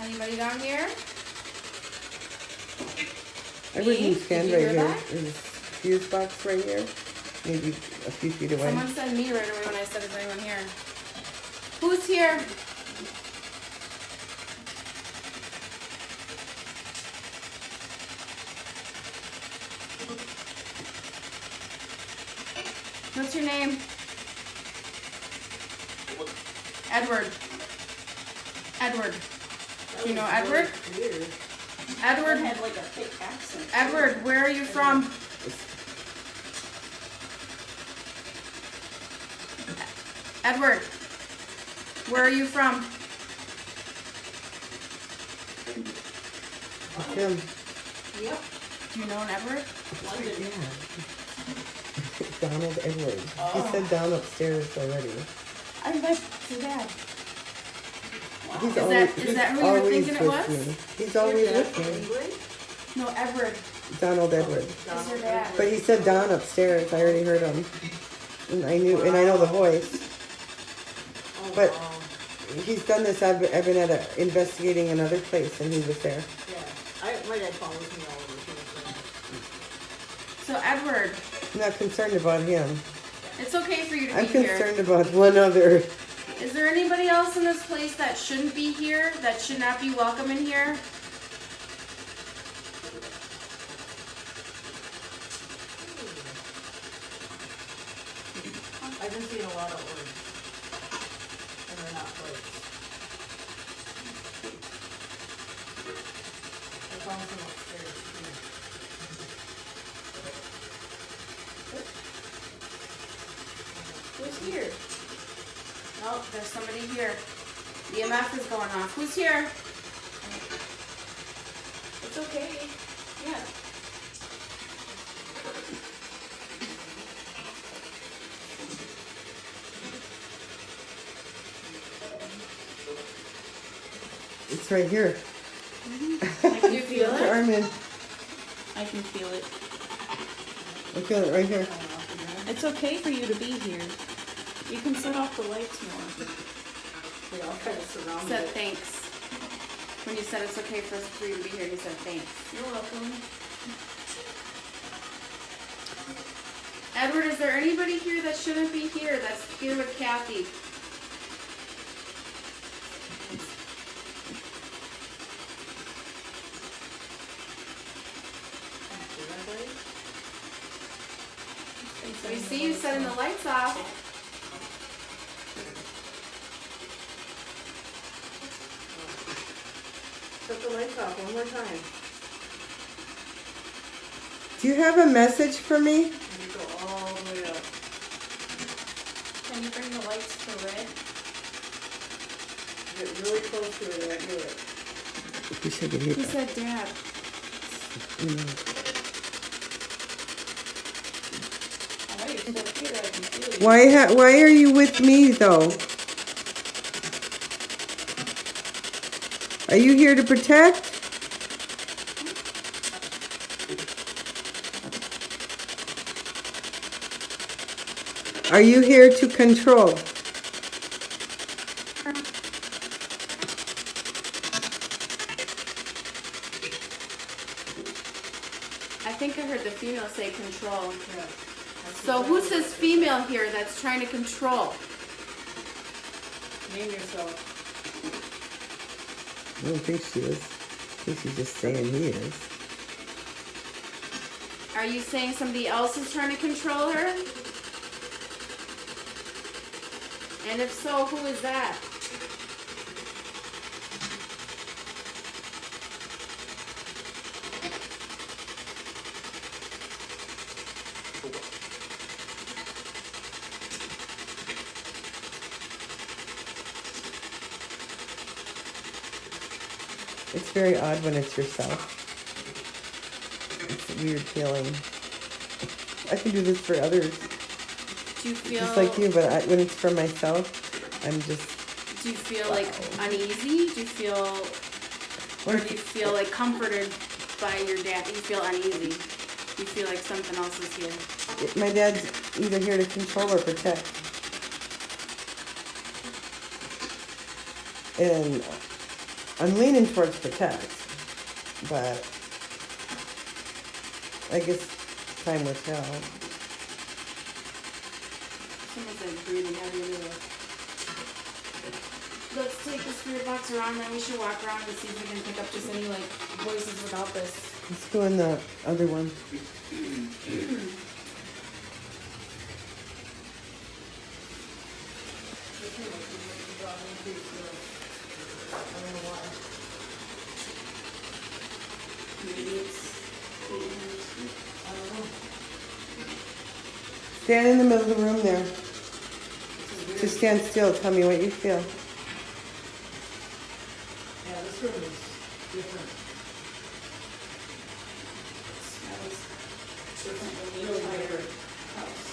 Anybody down here? Everything's Did scanned you right hear here. that? There's a fuse box right here. Maybe a few feet away. Someone said me right away when I said, is anyone here? Who's here? What's your name? Edward. Edward. Do you know Edward? Weird. Edward. had like a fake accent. Edward, where are you from? Edward, where are you from? Him. Yep. Do you know an Edward? London. Donald Edwards. He said down upstairs already. I met your dad. He's Is that who you were always thinking it with was? me. He's always with me. No, Edward Donald Edward. is your dad. But he said Don upstairs. I already heard him. And I knew, and I know the voice. But he's done this. I've been at investigating another place, and he was there. My dad follows me all over the So Edward, I'm not concerned about him. it's okay for you to I'm be here. concerned about one other. Is there anybody else in this place that shouldn't be here, that should not be welcome in here? I've been seeing a lot of words. And they're not plates. I found some upstairs too. Who's here? Oh, there's somebody here. EMF is going off. Who's here? It's okay. Yeah. It's right here. Can you feel it? Carmen, I can feel it. I feel it right here. It's okay for you to be here. You can set off the lights more. They all kind of surround Said it. thanks. When you said it's okay for you to be here, you said thanks. You're welcome. Edward, is there anybody here that shouldn't be here that's here with Kathy? We see you setting the lights off. Shut the lights off one more time. Do you have a message for me? And you go all the way up. Can you bring the lights to red? Get really close to it and I do it. Wish I could hear He that. said Dad. Oh, you're still here. I can feel you. Why are you with me though? Are you here to protect? Are you here to control? I think I heard the female say control. So who's this female here that's trying to control? Name yourself. I don't think she is. I think she's just saying he is. Are you saying somebody else is trying to control her? And if so, who is that? It's very odd when it's yourself. It's a weird feeling. I can do this for others. Do you feel just like you, but when it's for myself, I'm just. Do you feel like uneasy? Do you feel, or do you feel like comforted by your dad? Do you feel uneasy? Do you feel like something else is here? My dad's either here to control or protect. And I'm leaning towards protect, but I guess time will tell. Someone's like breathing heavy into it. Let's take the spirit box around, then we should walk around and see if we can pick up just any like voices without this. Let's go in the other one. Stand in the middle of the room there. Just stand still. Tell me what you feel. Yeah, this room is different. Smells different than the entire house.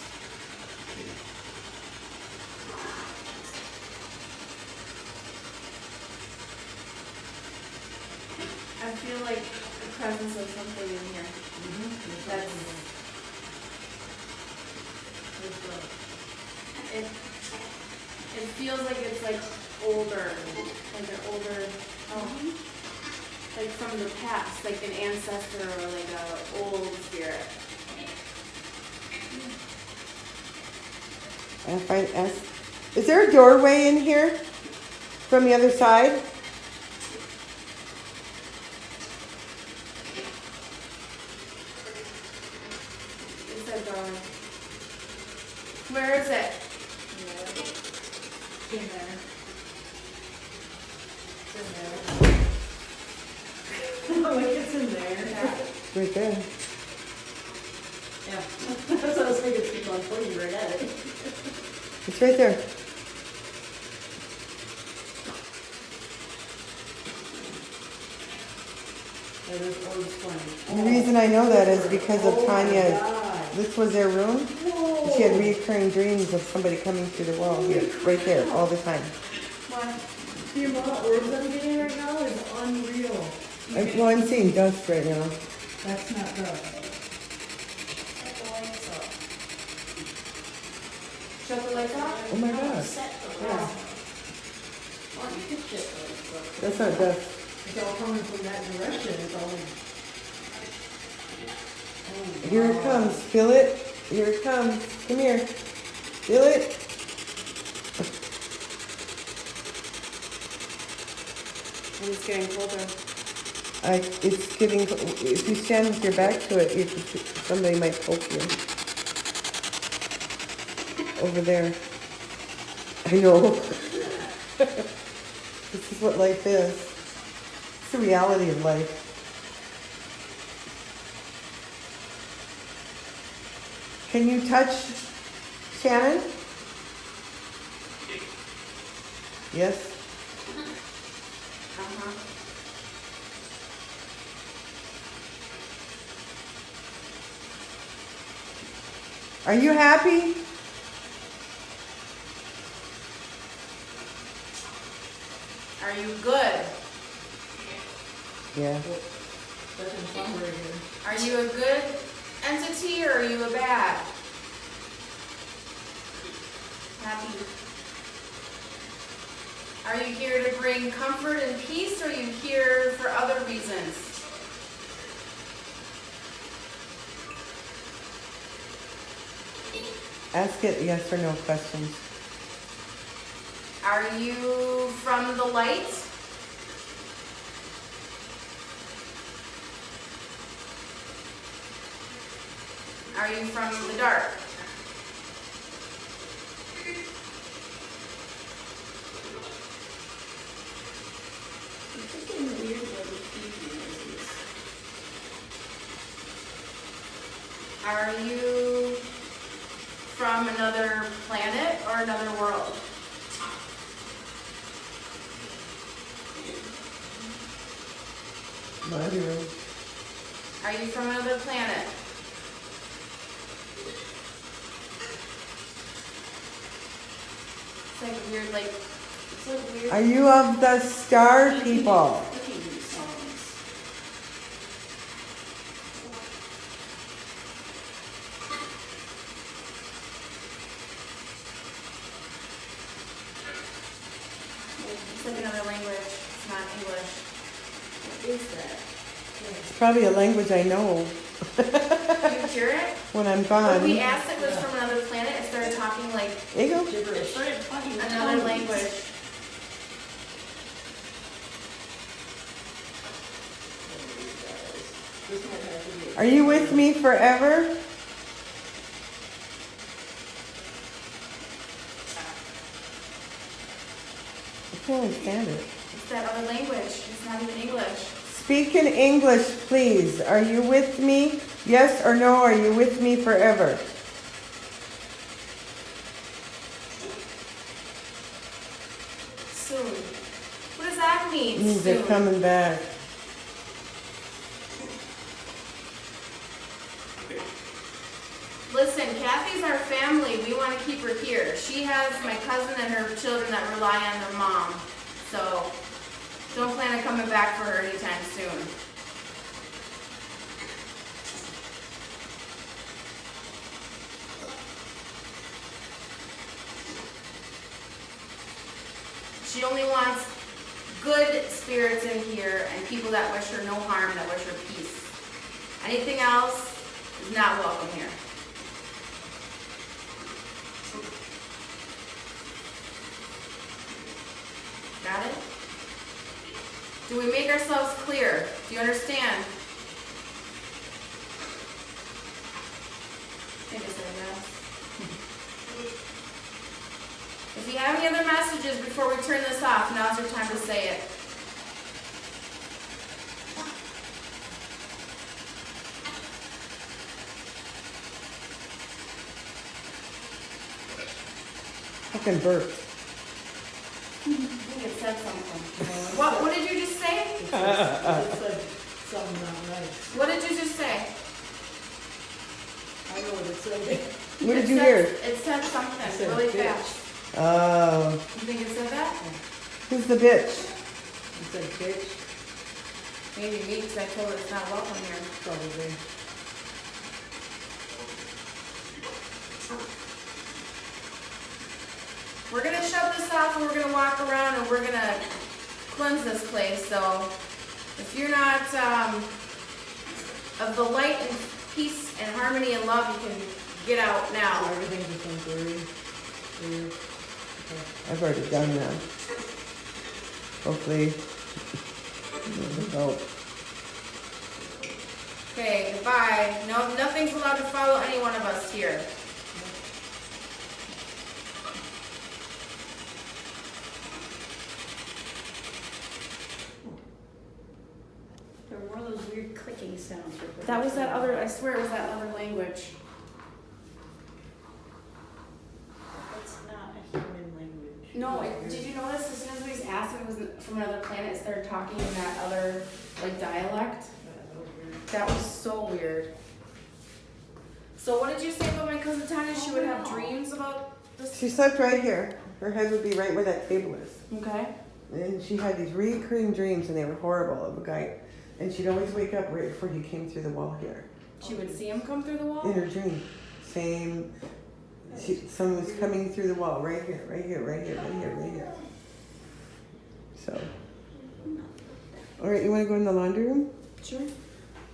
I feel like the presence of something in here. That's it feels like it's like older, like an older, like from the past, like an ancestor or like a old spirit. Is there a doorway in here from the other side? It's a doorway. Where is it? In there. Like it's in there. Yeah. Right there. Yeah. That's what I was thinking. It's like pointing right at it. It's right there. Yeah, this orb's funny. The reason I know that is because of Oh my Tanya's. God. This was their room. Whoa. She had recurring dreams of somebody coming through the wall here, right there, all the time. What? The amount of orbs I'm getting right now is unreal. Well, I'm seeing dust right now. That's not good. Shut the lights off? Oh my God. Yeah. That's not dust. It's all coming from that direction. It's all like, oh, Here it wow. comes. Feel it? Here it comes. Come here. Feel it? And it's getting colder. It's getting. If you stand with your back to it, somebody might poke you. Over there. I know. This is what life is. It's the reality of life. Can you touch Shannon? Yes? Uh-huh. Are you happy? Are you good? Yeah. That's in fun right here. Are you a good entity or are you a bad? Happy. Are you here to bring comfort and peace or are you here for other reasons? Ask it yes or no questions. Are you from the light? Are you from the dark? Are you from another planet or another world? Laundry room. Are you from another planet? It's like weird, like, it's like weird. Are you of the star people? It's like another language. It's not English. What is that? It's probably a language I know. Do you hear it? When I'm When gone. we asked if it was from another planet, it started talking like There you go. It started talking another language. Are you with me forever? I can't understand it. It's that other language. It's not even English. Speak in English, please. Are you with me? Yes or no? Are you with me forever? Soon. What does that mean? Means they're Soon. coming back. Listen, Kathy's our family. We want to keep her here. She has my cousin and her children that rely on their mom. So don't plan on coming back for her anytime soon. She only wants good spirits in here and people that wish her no harm, that wish her peace. Anything else is not welcome here. Got it? Do we make ourselves clear? Do you understand? I think I said yes. If you have any other messages before we turn this off, now's your time to say it. Fucking burp. I think it said something. What did you just say? It said something not right. What did you just say? I know what it said. What did It you said- hear? It said something It said really bitch. fast. Oh. You think it said that? Who's the bitch? It said bitch, Maybe me, because I told her it's not welcome here. probably. We're gonna shut this off and we're gonna walk around and we're gonna cleanse this place. So if you're not of the light and peace and harmony and love, you can get out now. Everything's just been blurry. Weird. Okay. I've already done that. Hopefully. It'll help. Okay, goodbye. No, nothing's allowed to follow any one of us here. There were more of those weird clicking sounds. That was that other, I swear it was that other language. That's not a human language. No, did you notice as soon as we asked if it was from another planet, it started talking in that other, like, dialect? That was weird. That was so weird. So what did you say about my cousin Tanya? She would have dreams about this? She slept right here. Her head would be right where that table is. Okay. And she had these recurring dreams, and they were horrible, of a guy. And she'd always wake up right before he came through the wall here. She would see him come through the wall? In her dream. Same. Someone was coming through the wall right here, right here, right here, right here, right here. So. All right, you want to go in the laundry room? Sure. I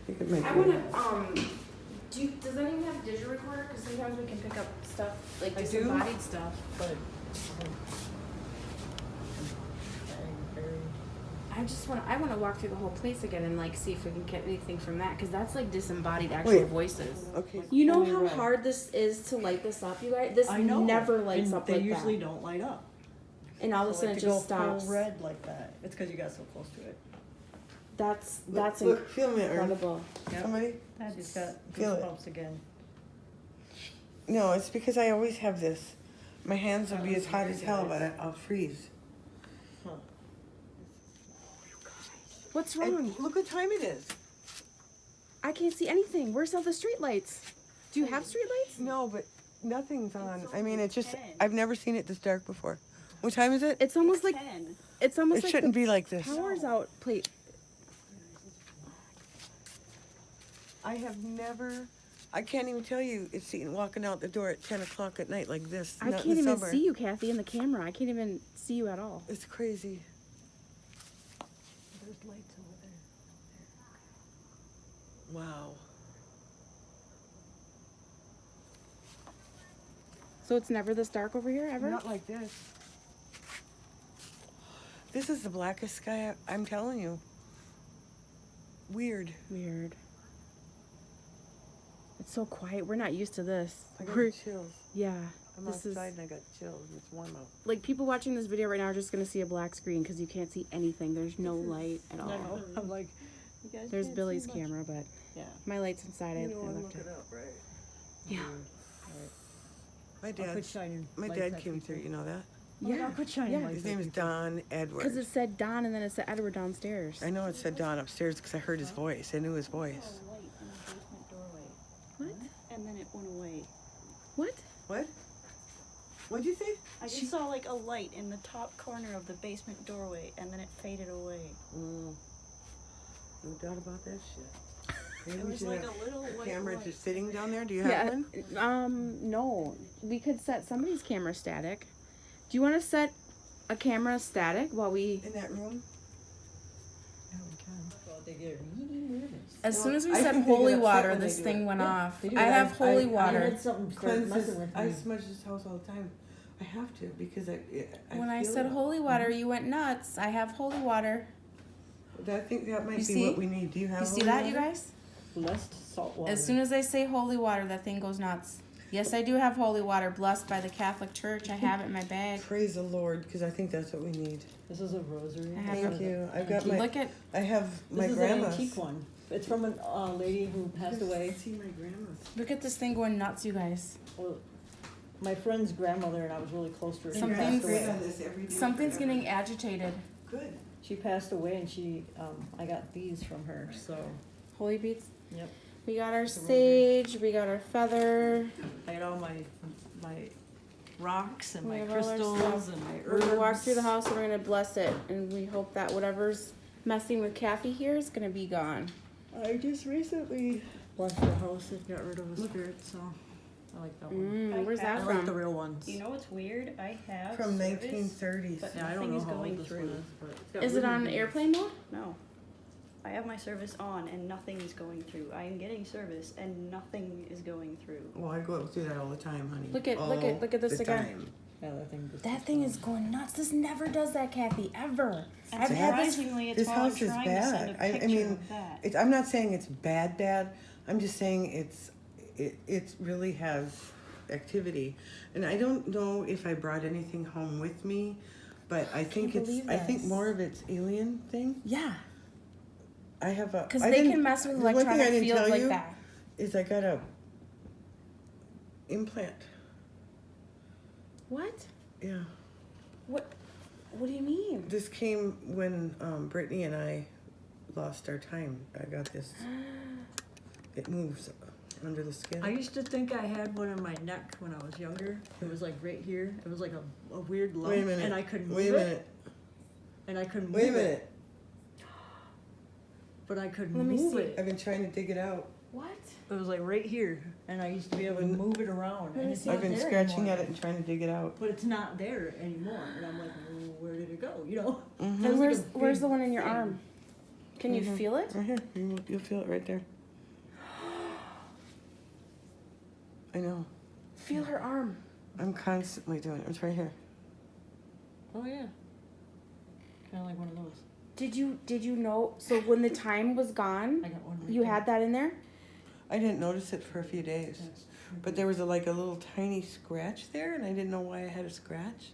think it might I be. want to, does anyone have a digital recorder? Because sometimes we can pick up stuff, like I do. disembodied stuff. But I want to walk through the whole place again and like see if we can get anything from that, because that's like disembodied actual voices. Okay. You know Only how red. hard this is to light this up, you guys? This I know. never lights and up they like usually that. don't light up. And all of a So, sudden like, it to just go stops. full red like that. It's because you got so close to it. That's Look, feel me, Earn. incredible. Yep. Somebody? I just got Feel it. goosebumps again. No, it's because I always have this. My hands will be as hot as hell, but I'll freeze. Huh. What's And wrong? look what time it is. I can't see anything. Where's all the street lights? Do you have street lights? No, but nothing's on. I mean, it's just, I've never seen it this dark before. What time is it? It's almost like 10. it's almost It like shouldn't the be like this. power's out. Plate. I can't even tell you it's seen walking out the door at 10 o'clock at night like this. I not can't in the even summer. see you, Kathy, in the camera. I can't even see you at all. It's crazy. There's lights over there. Wow. So it's never this dark over here, ever? Not like this. This is the blackest sky I'm telling you. Weird. Weird. It's so quiet. We're not used to this. I got We're, chills. yeah. I'm This is outside and I got chills and it's warm out. like people watching this video right now are just gonna see a black screen because you can't see anything. There's no light at all. No, I'm like, you guys There's can't Billie's see much. camera, but Yeah. my light's inside. I You know, I'm left looking it. up, right? Yeah. My I'll quit dad, shining. my lights dad at came people. through, you know that? Yeah. I'll quit shining. Yeah. lights His at name is people. Don Edward. Because it said Don and then it said Edward downstairs. I know it said Don upstairs because I heard his voice. I knew his voice. A light in the basement doorway. What? And then it went away. What? What? What'd you say? I just saw like a light in the top corner of the basement doorway, and then it faded away. No doubt about that shit. Maybe It we was should like have a little white camera light. just sitting down there. Do you have one? No. We could set somebody's camera static. Do you want to set a camera static while we? In that room? Yeah, we can. Well, they get really nervous. As soon as we I said think they get holy upset water, when they this do thing it. went off. They do. I have holy I water. had something start Cleanse this, messing with I me. smudge this house all the time. I have to because I When I feel said it. holy water, you went nuts. I have holy water. I think that might You be see? what we need. Do you have You see holy that, you water? guys? Blessed salt water. As soon as I say holy water, that thing goes nuts. Yes, I do have holy water, blessed by the Catholic Church. I have it in my bag. Praise the Lord, because I think that's what we need. This is a rosary. I have Thank you. I've got my. Look at I have my This is grandma's. an antique one. It's from a lady who passed away. See my grandma's. look at this thing going nuts, you guys. Well, my friend's grandmother and I was really close to her. She Something's- passed Pray away. on this every day Something's forever. getting agitated. Good. She passed away, and I got these from her. So, Holy beats. yep. We got our sage. We got our feather. I got all my rocks and We my have all our crystals stuff. and my We're herbs. gonna walk through the house and we're gonna bless it, and we hope that whatever's messing with Kathy here is gonna be gone. I just recently blessed the house and got rid of a spirit, so I like that one. Where's I that like the from? real ones. You know what's weird? I have From service, 1930s. but Yeah, I don't nothing know is how going old this through. one is, but it's got Is it really on nice- airplane mode? No. I have my service on and nothing is going through. I am getting service and nothing is going through. Well, I go through that all the time, honey. Look at- All look at this the again. time. Yeah, that thing. That thing is going nuts. This never does that, Kathy, ever. And I've had this. surprisingly, it's This while I'm house is trying to send bad. a I picture mean, of that. I'm not saying it's bad. I'm just saying it really has activity, and I don't know if I brought anything home with me, but I think can't believe I think this. more of it's alien thing. Yeah, I have a because I they didn't- can mess with the one thing I electronic didn't fields tell like you that. is I got a implant. What? Yeah, What? What do you mean? this came when Brittany and I lost our time. I got this. It moves under the skin. I used to think I had one in my neck when I was younger. It was like right here. It was like a weird lump, Wait a minute. and I couldn't move Wait a it. minute. And I couldn't Wait a move it. minute. But I couldn't Let me move see. it. I've been trying to dig it out. What? It was like right here, and I used to be able to move it around. And it's see. not I've been there scratching anymore. at it and trying to dig it out. But it's not there anymore, and I'm like, well, where did it go? You know? Mm-hmm. And was like where's a the big one in your thing. arm? Can you feel it? Right here. You'll feel it right there. I know. Feel her arm. I'm constantly doing it. It's right here. Oh yeah. Kind of like one of those. Did you know? So when the time was gone, I got one. Right you there. had that in there. I didn't notice it for a few days. That's But there was a little tiny scratch there, and I didn't know why I had a scratch.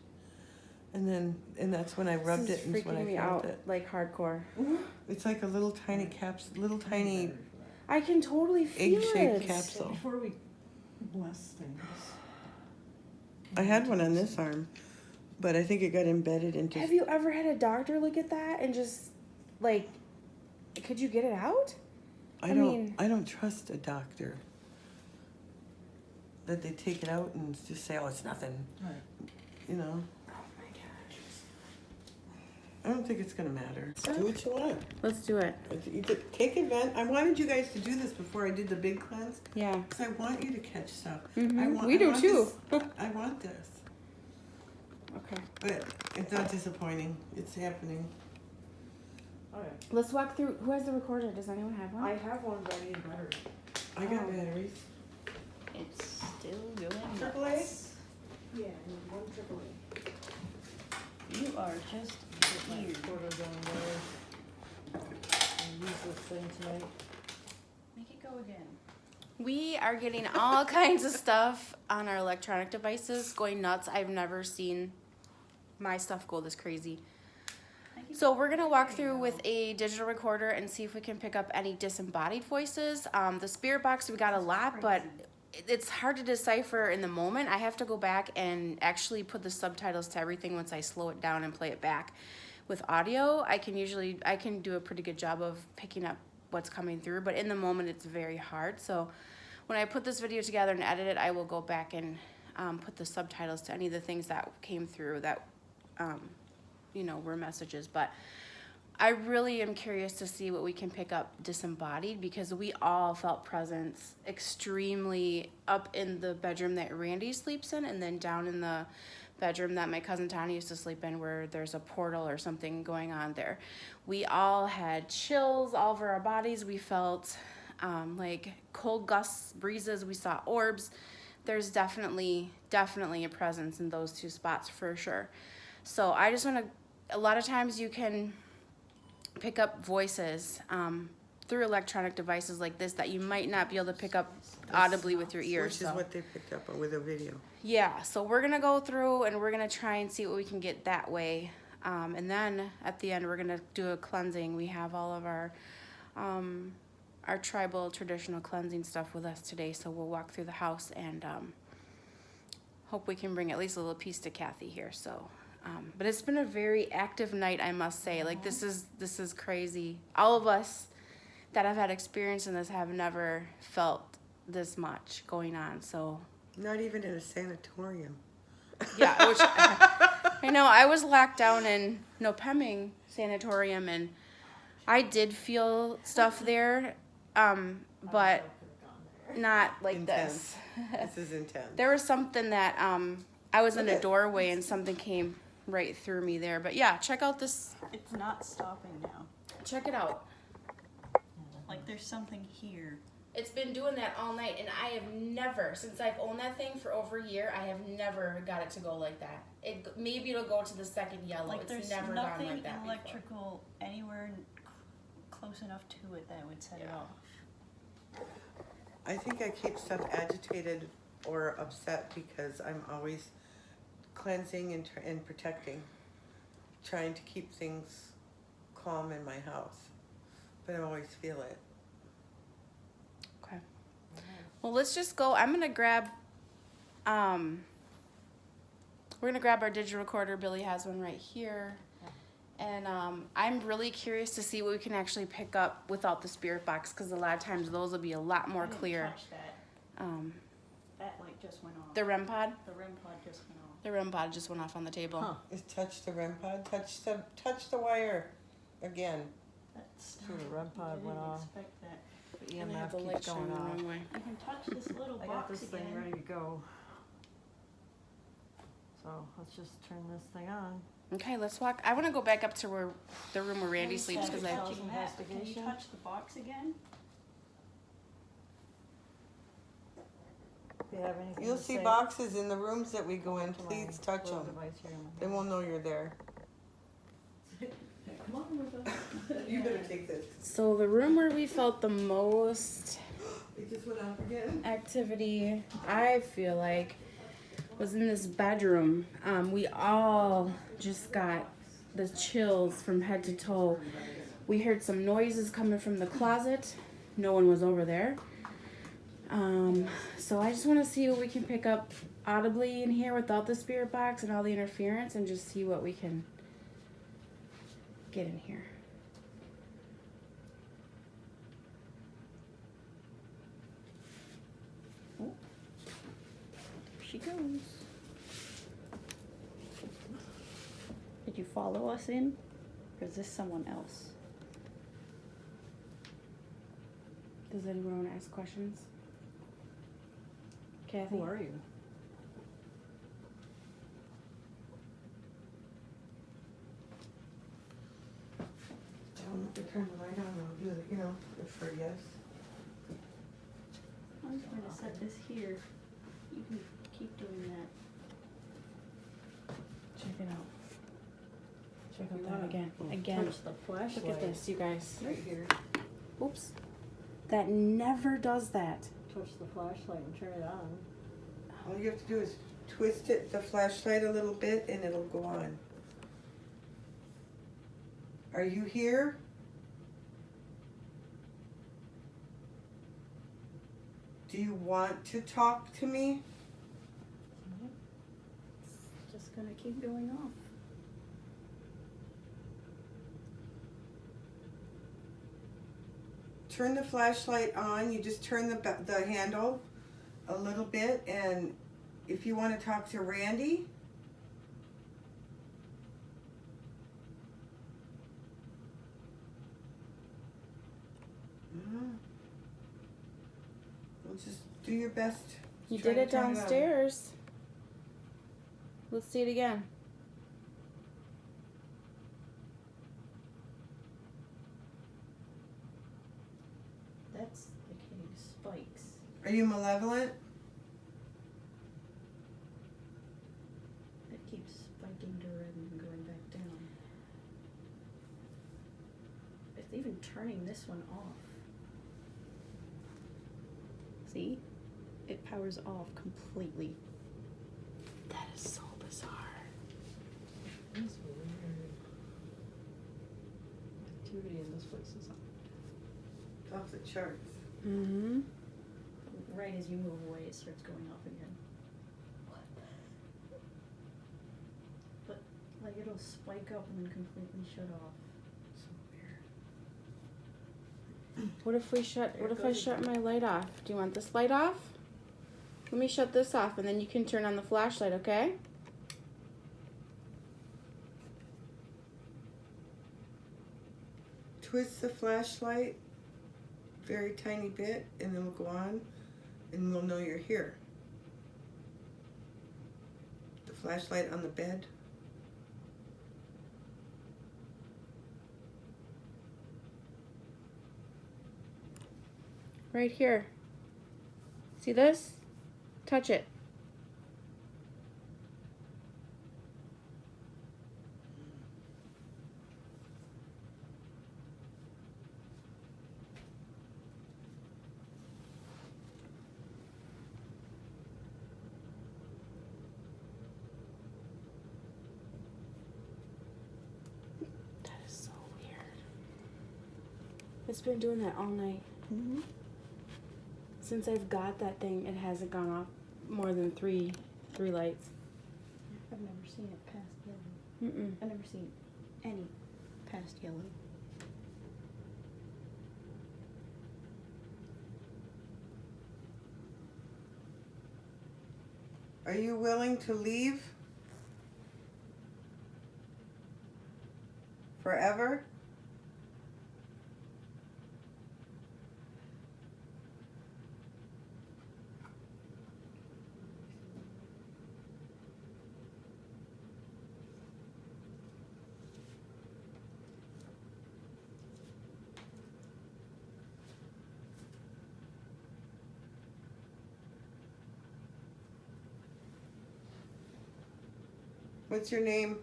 And that's when I rubbed This it, is and it's when I freaking me felt out it. like hardcore. It's like a little tiny little tiny I can totally feel egg-shaped it. So capsule. before we bless things. I had one on this arm, but I think it got embedded into. Have you ever had a doctor look at that and just like Could you get it out? I don't trust a doctor. That they take it out and just say, oh, it's nothing. Right. You know? Oh my gosh. I don't think it's going to matter. Do what you want. Let's do it. You could take advantage. I wanted you guys to do this before I did the big cleanse. Yeah. Because I want you to catch stuff. Mm-hmm. We do too. I want this. Okay. But it's not disappointing. It's happening. Okay. Let's walk through. Who has the recorder? Does anyone have one? I have one, but I need a battery. I got batteries. It's still going Triple A? nuts. Yeah, I need one AAA. You are just My here. quarter down there. I'll use this thing tonight. Make it go again. We are getting all kinds of stuff on our electronic devices, going nuts. I've never seen my stuff go this crazy. So we're going to walk through with a digital recorder and see if we can pick up any disembodied voices. The spirit box, we got a lot, but it's hard to decipher in the moment. I have to go back and actually put the subtitles to everything once I slow it down and play it back. With audio, I can do a pretty good job of picking up what's coming through, but in the moment it's very hard. So when I put this video together and edit it, I will go back and put the subtitles to any of the things that came through that were messages. But I really am curious to see what we can pick up disembodied, because we all felt presence extremely up in the bedroom that Randy sleeps in, and then down in the bedroom that my cousin Tony used to sleep in, where there's a portal or something going on there. We all had chills all over our bodies. We felt like cold gusts, breezes. We saw orbs. There's definitely a presence in those two spots for sure. So I just want to, a lot of times you can pick up voices through electronic devices like this that you might not be able to pick up audibly with your ears. Which is what they picked up with a video. Yeah, so we're going to go through and we're going to try and see what we can get that way. And then at the end, we're going to do a cleansing. We have all of our tribal traditional cleansing stuff with us today. So we'll walk through the house and hope we can bring at least a little piece to Kathy here. So, but it's been a very active night, I must say. Like this is crazy. All of us that have had experience in this have never felt this much going on. So not even in a sanatorium. Yeah, which I know. I was locked down in Nopeming Sanatorium, and I did feel stuff there, but not like intense. this. This is intense. There was something that I was in a doorway and something came right through me there. But yeah, check out this. It's not stopping now. Check it out. Like there's something here. It's been doing that all night, and I have never, since I've owned that thing for over a year, I have never got it to go like that. Maybe it'll go to the second yellow. Like it's there's never gone nothing like that electrical anywhere close enough to it that would set it off. I think I keep stuff agitated or upset because I'm always cleansing and protecting, trying to keep things calm in my house, but I always feel it. Okay. Well, let's just go. I'm gonna grab. We're gonna grab our digital recorder. Billie has one right here, and I'm really curious to see what we can actually pick up without the spirit box, because a lot of times those will be a lot more clear. Touch that. That light just went off. The REM pod. The REM pod just went off. The REM pod just went off on the table. Huh. Just touch the REM pod. Touch the wire again. That's So the REM pod went off. Expect that. The And I have EMF the light keeps going shining the off. wrong way. You can touch this little I box got this again. thing ready to go. So let's just turn this thing on. Okay, let's walk. I want to go back up to where the room where Randy sleeps, because I. Touching that, but Can you Investigation. touch the box again? If you have anything You'll to see say, boxes in the rooms that we go in. to my Please touch little them. device here in my They hand. won't know you're there. Come on with us. You better take this. So the room where we felt the most It just went off again. activity, I feel like, was in this bedroom. We all just got the chills from head to toe. We heard some noises coming from the closet. No one was over there. So I just want to see what we can pick up audibly in here without the spirit box and all the interference, and just see what we can get in here. she goes. Did you follow us in? Or is this someone else? Does anyone want to ask questions? Kathy? Who are you? Tell them to turn the light on, I'll do it, for yes. I'm going to set this here. You can keep doing that. Check it out. Check out You that wanna again. Again. Touch the flashlight. Look at this, you guys. Right here. Oops. That never does that. Touch the flashlight and turn it on. All you have to do is twist it, the flashlight a little bit, and it'll go on. Are you here? Do you want to talk to me? Just going to keep going off. Turn the flashlight on. You just turn the handle a little bit, and if you want to talk to Randy, well, just do your best. You Try did to it turn on. downstairs. Let's see it again. That's like hitting spikes. Are you malevolent? It keeps spiking to red and going back down. It's even turning this one off. See? It powers off completely. That is so bizarre. That's weird. Activity in this place is Off the charts. Mm-hmm. Right as you move away, it starts going off again. But, like, it'll spike up and then completely shut off. So weird. What if I shut my light off? Do you want this light off? Let me shut this off and then you can turn on the flashlight, okay? Twist the flashlight very tiny bit, and then we'll go on, and we'll know you're here. The flashlight on the bed. Right here. See this? Touch it. That is so weird. It's been doing that all night. Mm-hmm. Since I've got that thing, it hasn't gone off more than three lights. I've never seen it past yellow. Mm-mm. I've never seen any past yellow. Are you willing to leave? Forever? What's your name?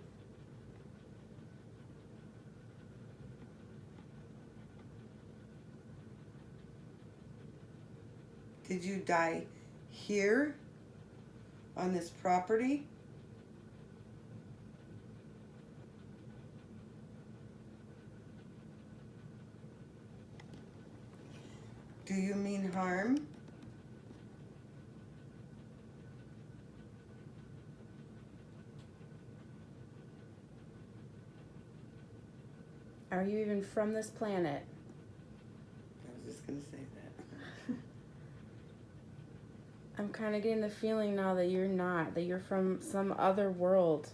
Did you die here on this property? Do you mean harm? Are you even from this planet? I was just gonna say that. I'm kind of getting the feeling now that you're not, that you're from some other world.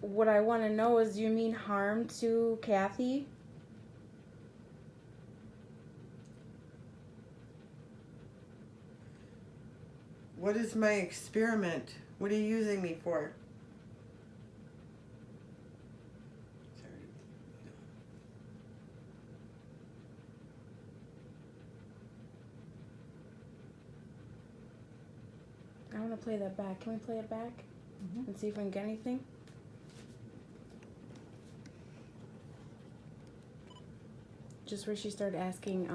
What I want to know is, do you mean harm to Kathy? What is my experiment? What are you using me for? I want to play that back. Can we play it back? Mhm. And see if we can get anything? Just where she started asking,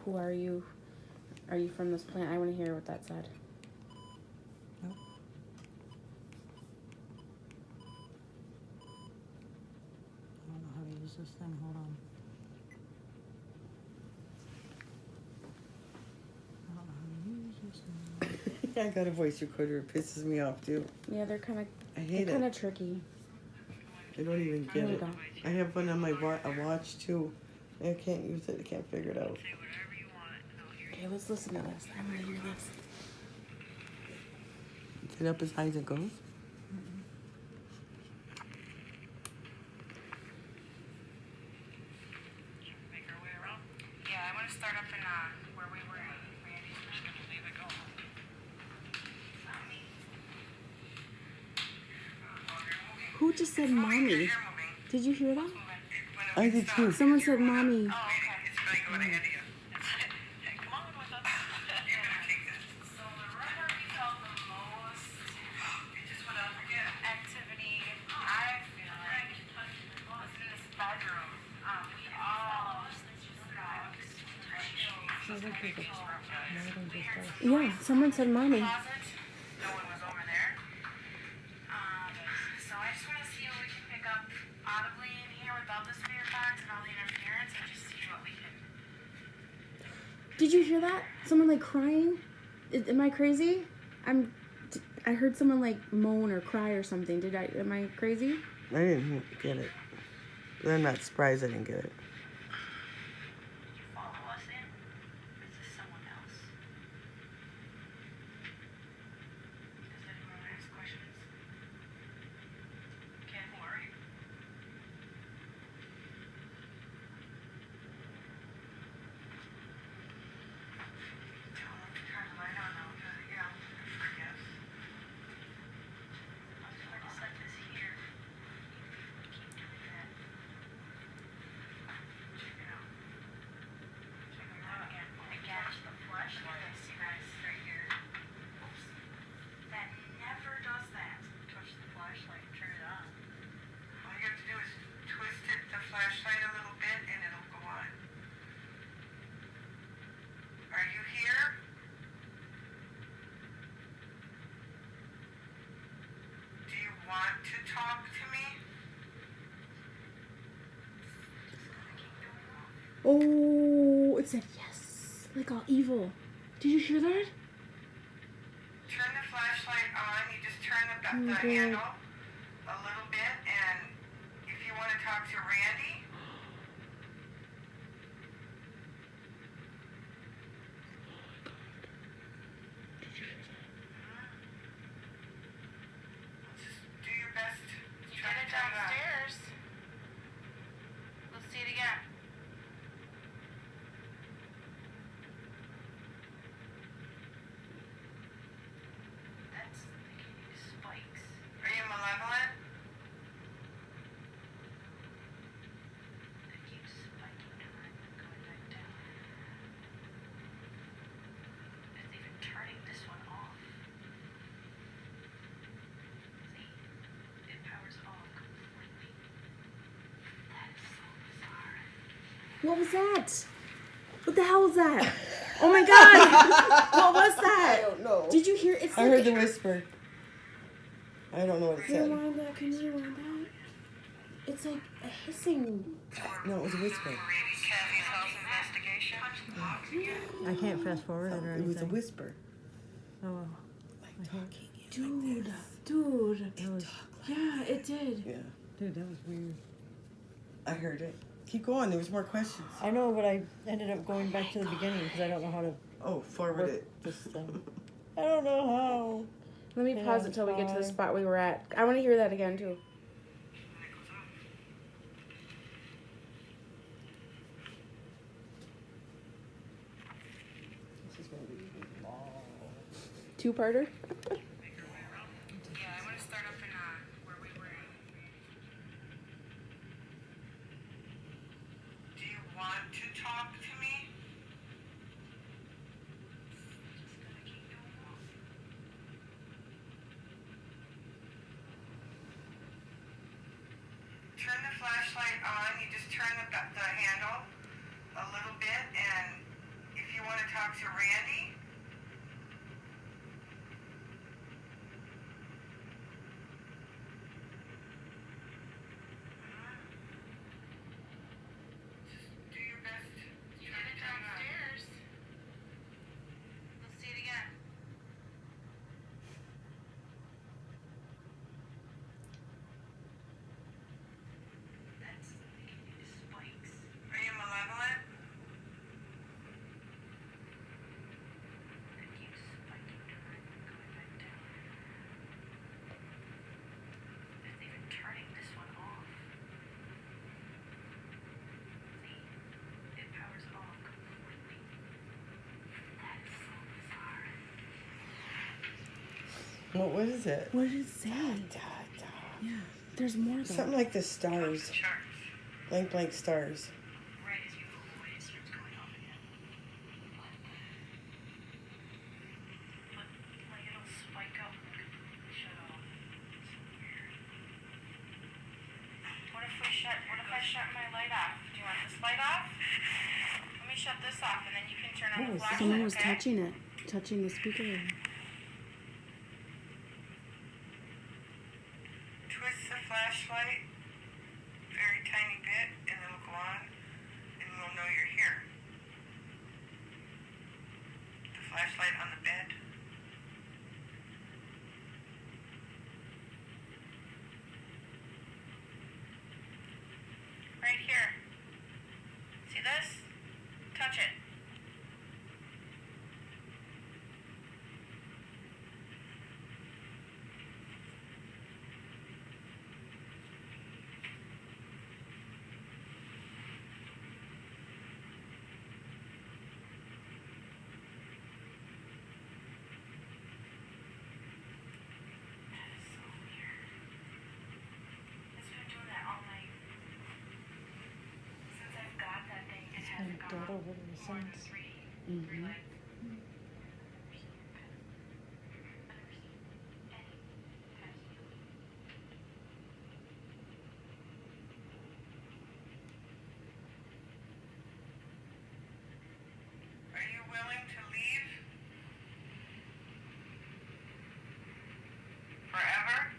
who are you? Are you from this planet? I want to hear what that said. Nope. I don't know how to use this thing. Hold on. I don't know how to use this thing. I got a voice recorder. It pisses me off too. Yeah, they're kind of I hate kind it. of tricky. I don't even get Here we it. go. I have one on my watch too. I can't use it. I can't figure it out. Okay, let's listen to this. I want to hear this. Is it up as high as it goes? Yeah, I want to start up in where we were at. Randy's just going to leave it go. Who just said mommy? Did you hear that? I did too. Someone said mommy. It's really going ahead of you. Come on with us. You're going to take this. So the room where we felt the most activity, I feel like, was in this bedroom. We all Yeah, someone said mommy. closet. No one was over there. So I just want to see what we can pick up audibly in here without the spirit box and all the interference, and just see what we can. Did you hear that? Someone like crying? Am I crazy? I heard someone like moan or cry or something. Am I crazy? I didn't get it. I'm not surprised I didn't get it. Did you follow us in? Or is this someone else? Does anyone want to ask questions? Ken, who are you? Tell them to turn the light on now, because, yeah, I guess. I'll try to set this here. Keep doing that. Check it out. Check it out again. Again, the flashlight. I see that right here. Oops. That never does that. Touch the flashlight and turn it on. All you have to do is twist it, the flashlight a little bit, and it'll go on. Are you here? Do you want to talk to me? Oh, it said yes. Like all evil. Did you hear that? Turn the flashlight on. You just turn the Oh, God. handle a little bit, and if you want to talk to Randy, just do your best. You did it downstairs. Let's see it again. That's making these spikes. Are you malevolent? It keeps spiking down and then going back down. It's even turning this one off. See? It powers it off completely. That is so bizarre. What was that? What the hell was that? Oh my god! What was that? I don't know. Did you hear? It's I like heard the whisper. I don't know what it said. rewind that. Can you rewind that? It's like a hissing. No, it was a whisper. Kathy's house investigation. I can't fast forward it or It was a anything. whisper. Oh, well. Like talking. Dude. That was, Yeah, it did. Yeah, dude, that was weird. I heard it. Keep going. There was more questions. I know, but I ended up going back to the beginning because I don't know how to Oh, forward it. This thing. I don't know how. Let me pause it till we get to the spot we were at. I want to hear that again too. This is gonna be long. Two-parter? Yeah, I want to start up in where we were. Do you want to talk to me? Turn the flashlight on. You just turn the handle a little bit, and if you want to talk to Randy, just do your best. You did it downstairs. Let's see it again. That's spikes. Are you malevolent? It keeps spiking, going back down. It's even turning this one off. See? It powers it off completely. That is so bizarre. What was it? What did it say? Yeah. There's more though. Something like the stars. Charts. Blank stars. Right as you go away, it starts going off again. But like it'll spike up and completely shut off. It's so weird. What if I shut my light off? Do you want this light off? Let me shut this off, and then you can turn on the flashlight. Someone was okay? touching the speaker. Twist the flashlight very tiny bit, and it'll go on, and we'll know you're here. The flashlight on the bed. Right here. See this? Touch it. That is so weird. It's been doing that all night. Since I've got that thing, it hasn't dead gone over there more than since. three Mhm. lights. I've never seen any past healing. Are you willing to leave? Forever?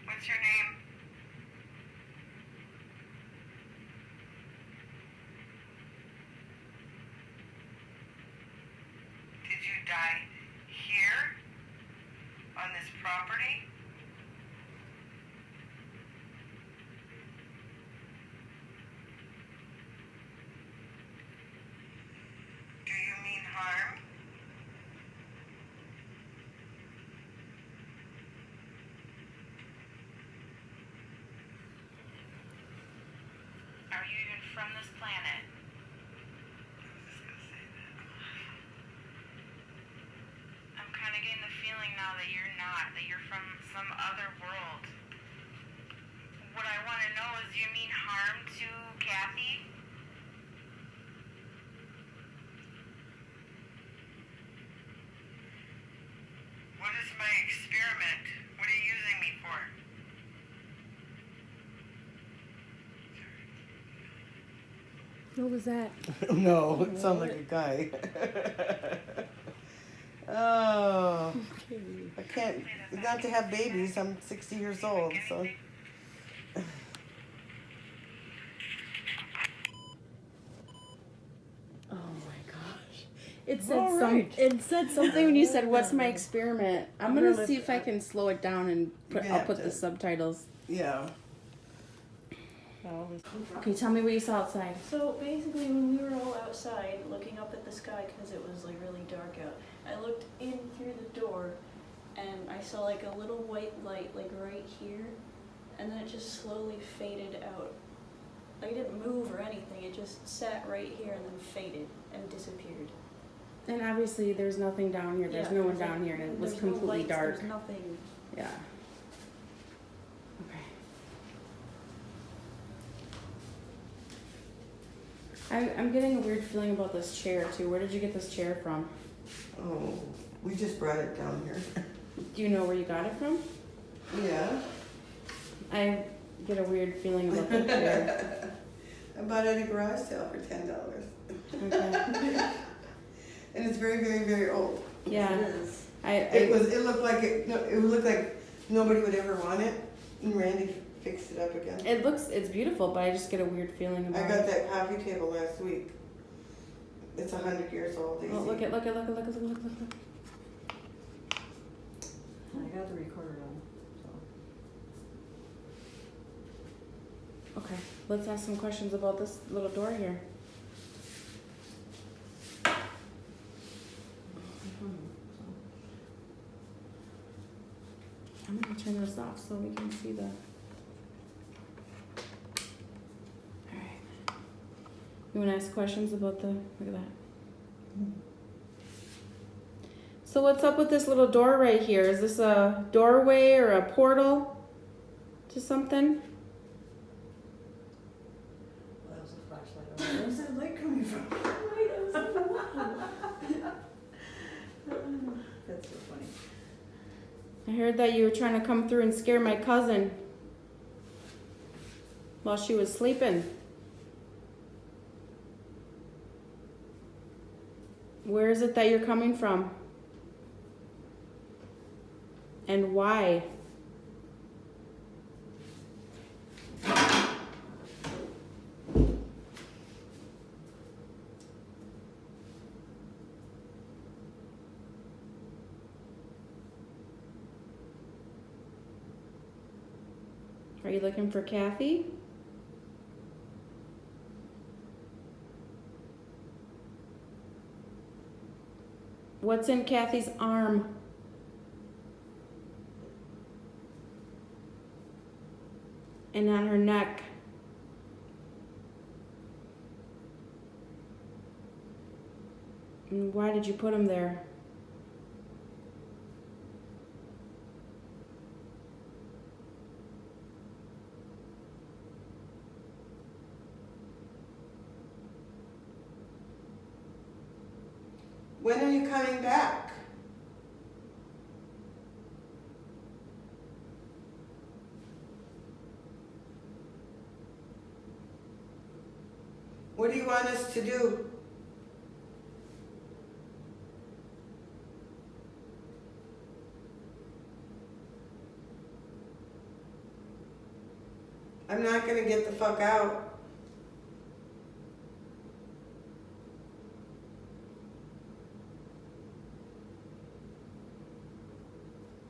What's your name? Did you die here? On this property? Do you mean harm? Are you even from this planet? I'm kind of getting the feeling now that you're not, that you're from some other world. What I want to know is, do you mean harm to Kathy? What is my experiment? What are you using me for? What was that? No, it sounds like a guy. Oh, I can't, not to have babies. I'm 60 years old, so. Oh my gosh. It said All right. It said something when you said, "What's my experiment?" I'm gonna Really? see if I can slow it down and I'll have put to. the subtitles. Yeah. Okay, tell me what you saw outside. So basically, when we were all outside looking up at the sky because it was like really dark out, I looked in through the door, and I saw like a little white light like right here, and then it just slowly faded out. Like, it didn't move or anything. It just sat right here and then faded and disappeared. And obviously, there's nothing down here. There's no one down here, and it was there's no completely lights, dark. There's nothing. Yeah. Okay. I'm getting a weird feeling about this chair too. Where did you get this chair from? Oh, we just brought it down here. Do you know where you got it from? Yeah. I get a weird feeling about the chair. I bought it at a garage sale for $10. Okay. And it's very, very, very old. Yeah. It is. It looked like it looked like nobody would ever want it. And Randy fixed it up again. It's beautiful, but I just get a weird feeling about I it. got that coffee table last week. It's 100 years old. Oh, look at. I got the recorder on. So. Okay, let's ask some questions about this little door here. I'm gonna turn this off so we can see the. Alright. You wanna ask questions about the. Look at that. So, what's up with this little door right here? Is this a doorway or a portal to something? Well, that was a flashlight. Where's that light coming from? That's so funny. I heard that you were trying to come through and scare my cousin while she was sleeping. Where is it that you're coming from? And why? Are you looking for Kathy? What's in Kathy's arm? And on her neck? And why did you put him there? When are you coming back? What do you want us to do? I'm not gonna get the fuck out.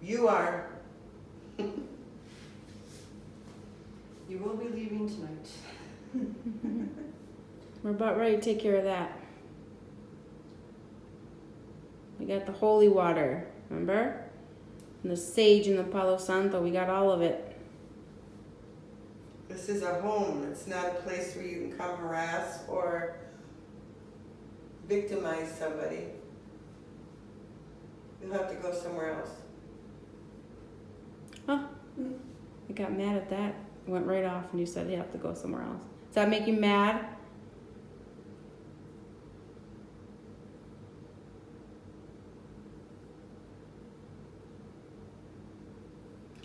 You are. You will be leaving tonight. We're about ready to take care of that. We got the holy water, remember? And the sage and the Palo Santo, we got all of it. This is a home. It's not a place where you can come harass or victimize somebody. You'll have to go somewhere else. Huh? I got mad at that. Went right off and you said you have to go somewhere else. Does that make you mad?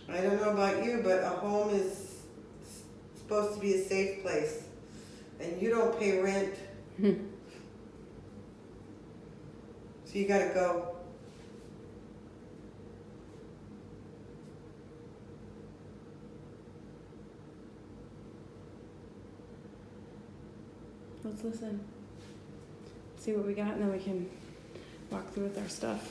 I don't know about you, but a home is supposed to be a safe place. And you don't pay rent. So you gotta go. Let's listen. See what we got, and then we can walk through with our stuff.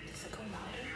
Does it go louder?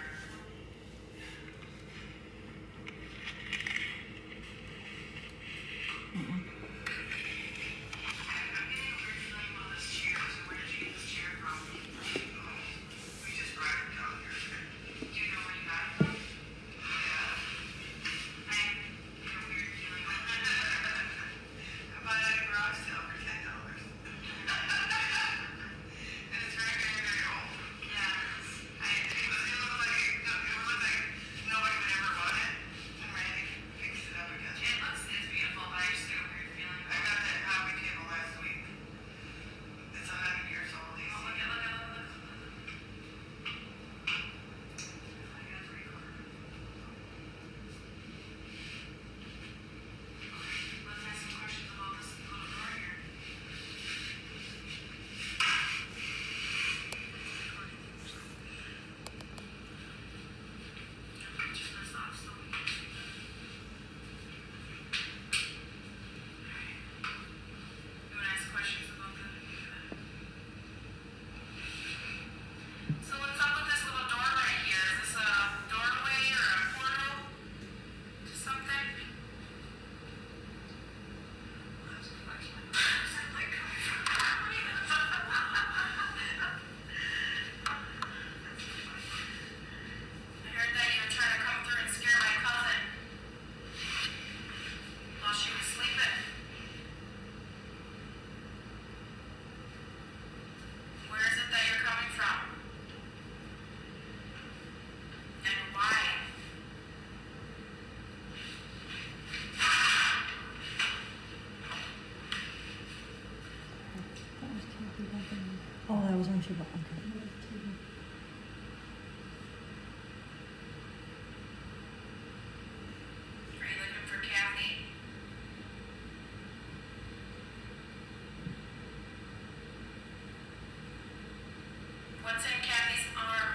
Oh, that was on Shiva. Okay. Are you looking for Kathy? What's in Kathy's arm?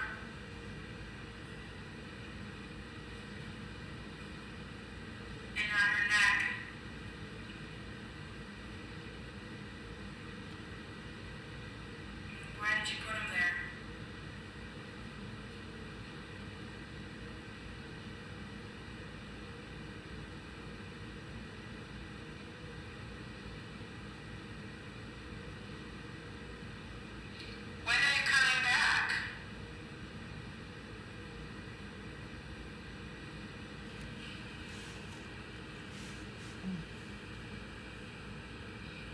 And on her neck? Why did you put him there? When are you coming back?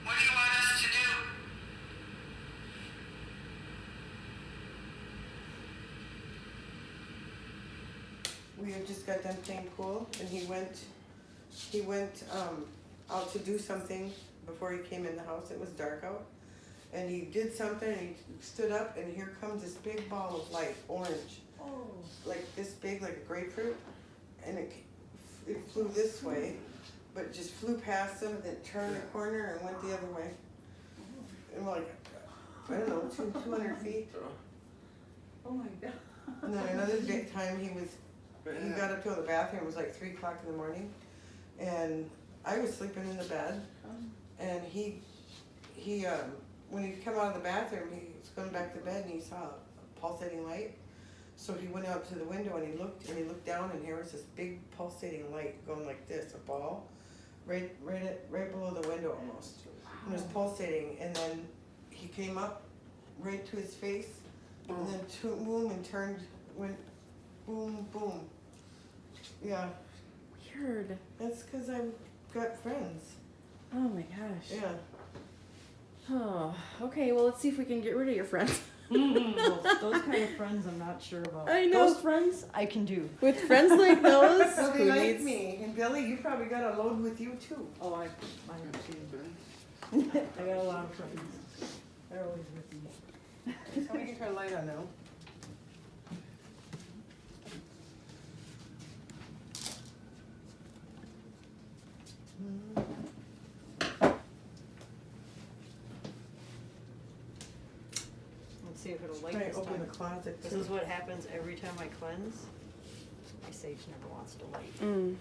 What do you want us to do? We had just got done playing pool, and he went out to do something before he came in the house. It was dark out, and he did something, and he stood up, and here comes this big ball of light, orange, like this big, like a grapefruit, and it flew this way, but just flew past him, then turned the corner and went the other way, and like, I don't know, 200 feet. Oh my God. And then another time he got up to the bathroom. It was like 3 o'clock in the morning, and I was sleeping in the bed. And he when he come out of the bathroom, he was going back to bed, and he saw a pulsating light. So he went out to the window, and he looked down, and here was this big pulsating light going like this, a ball, right below the window almost. And it was pulsating, and then he came up right to his face, and then boom, and went boom, boom. Yeah. Weird. That's because I've got friends. Oh my gosh. Yeah. Oh, okay. Well, let's see if we can get rid of your friends. Well, those kind of friends I'm not sure about. I know. Those friends I can do. With friends like those, So they who like needs- me. And Billie, you probably got a load with you too. Oh, I have too. I got a lot of friends. They're always with me. So we can turn the light on now. see if it'll light Try this to open time. the closet. This is what happens every time I cleanse. My sage never wants to light.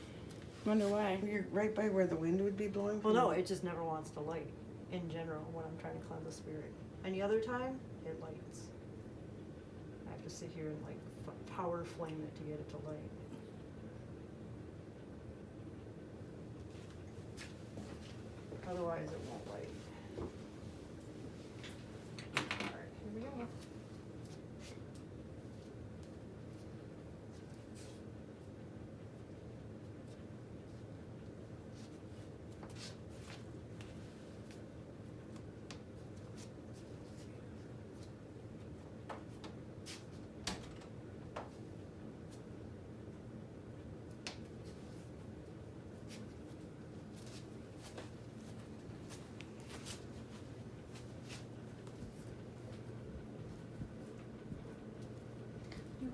Wonder why. You're right by where the wind would be blowing. Well, no, it just never wants to light in general when I'm trying to cleanse the spirit. Any other time, it lights. I have to sit here and like power flame it to get it to light. Otherwise, it won't light. Alright, here we go.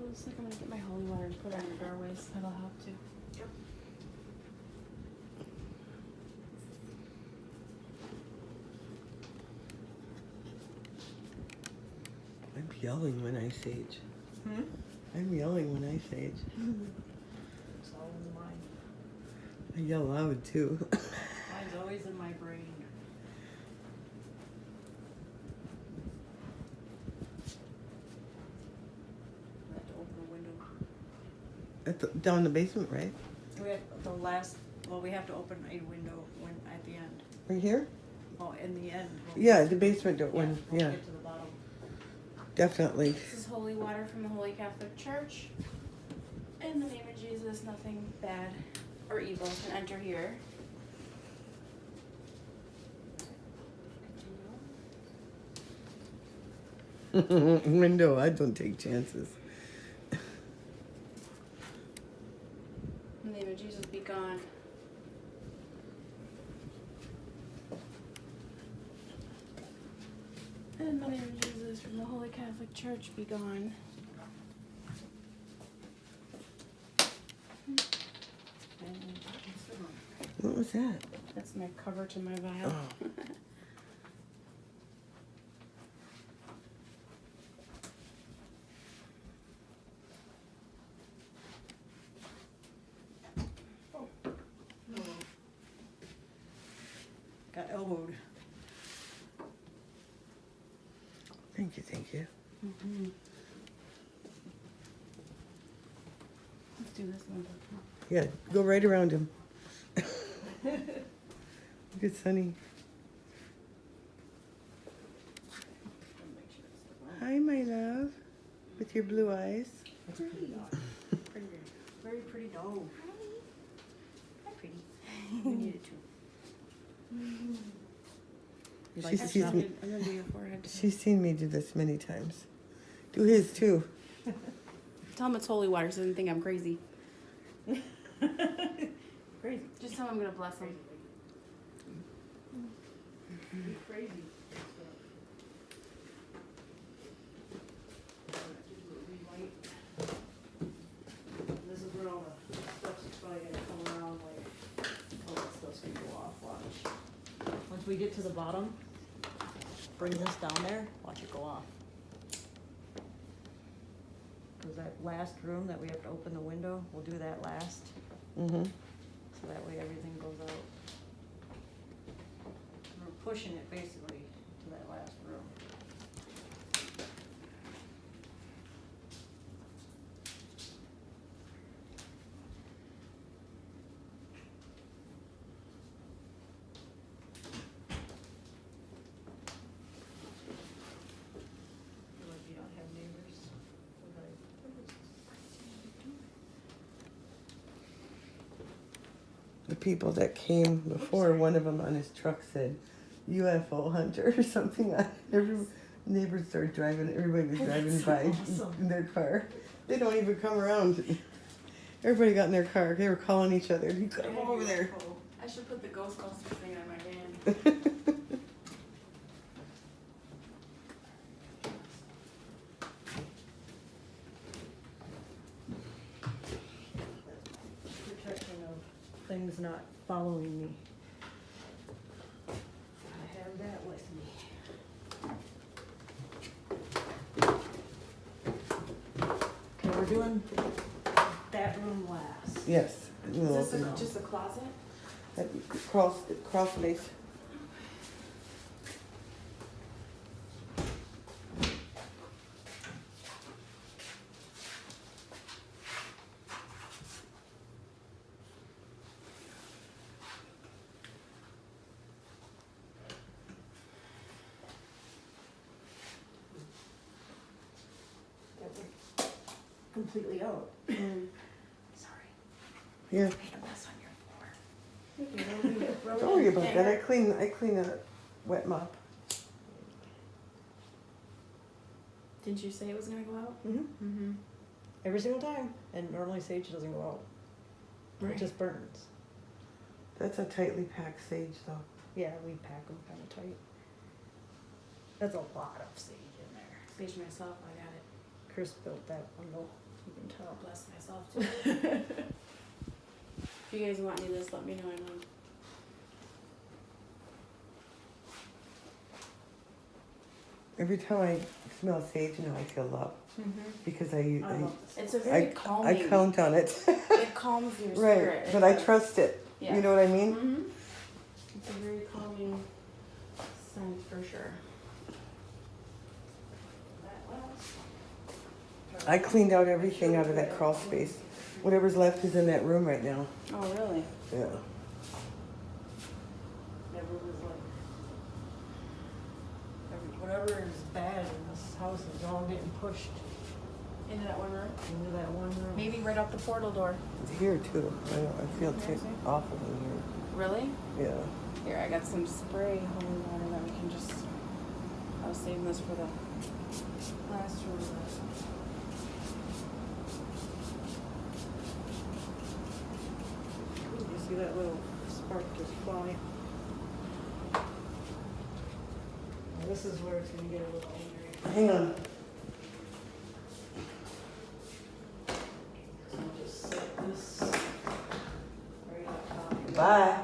Looks like I'm gonna get my holy water and put it on the doorways. That'll help too. Yep. I'm yelling when I sage. Hmm? I'm yelling when I sage. It's all in the mind. I yell loud too. Mine's always in my brain. I have to open the window. Down the basement, right? We have the last, well, we have to open a window when, at the end. Right here? Oh, in the end. Yeah, the basement door. When we Yeah, get to the bottom. definitely. This is holy water from the Holy Catholic Church. In the name of Jesus, nothing bad or evil can enter here. Window, I don't take chances. In the name of Jesus, be gone. In the name of Jesus, from the Holy Catholic Church, be gone. What was that? That's my cover to my vial. Oh. Got elbowed. Thank you, thank you. Let's do this one. Yeah, go right around him. Look at Sunny. Hi, my love. With your blue eyes. That's a pretty dog. Pretty, very pretty dog. Hi, pretty. We need it too. She's seen me, I'm gonna do your forehead. she's seen me do this many times. Do his too. Tell him it's holy water so he doesn't think I'm crazy. Crazy. Just tell him I'm gonna bless him. Be crazy. This is where all the stuff's probably gonna come around like, all that stuff's gonna go off, watch. Once we get to the bottom, bring this down there, watch it go off. Cause that last room that we have to open the window, we'll do that last, Mm-hmm. so that way everything goes out. We're pushing it basically to that last room. Feel like you don't have neighbors. The people that came before, one of them on his truck said UFO hunter or something. Every neighbors started driving, everybody was driving by awesome. in their car. They don't even come around. Everybody got in their car. They were calling each other. You come over there. I should put the Ghostbusters thing on my van. Protection of things not following me. I have that with me. we're doing that room last. Yes. Is this just a closet? Crawl space. Completely out. Sorry. Here. Made a mess on your floor. Don't worry about that. I clean a wet mop. Didn't you say it was gonna go out? Mm-hmm. Every single time. And normally sage doesn't go out. It just burns. That's a tightly packed sage, though. Yeah, we pack them kind of tight. That's a lot of sage in there. Sage myself, I got it. Chris built that bundle. You can tell. Bless myself too. If you guys want any of this, let me know. I know. Every time I smell sage, I feel love. Because I It's a very calming. I count on it. It calms your Right, spirit. but I trust it. Yeah. You know what I mean? It's a very calming scent for sure. I cleaned out everything out of that crawl space. Whatever's left is in that room right now. Oh, really? Yeah. Never was like, whatever is bad in this house is all getting pushed Into that one room? into that one room. Maybe right out the portal door. It's here too. I feel awful in Really? here. Yeah. Here, I got some spray holy water that we can just. I was saving this for the last room. You see that little spark just fly? Now this is where it's gonna get a little angry. Hang on. So I'll just set this right up top. Bye.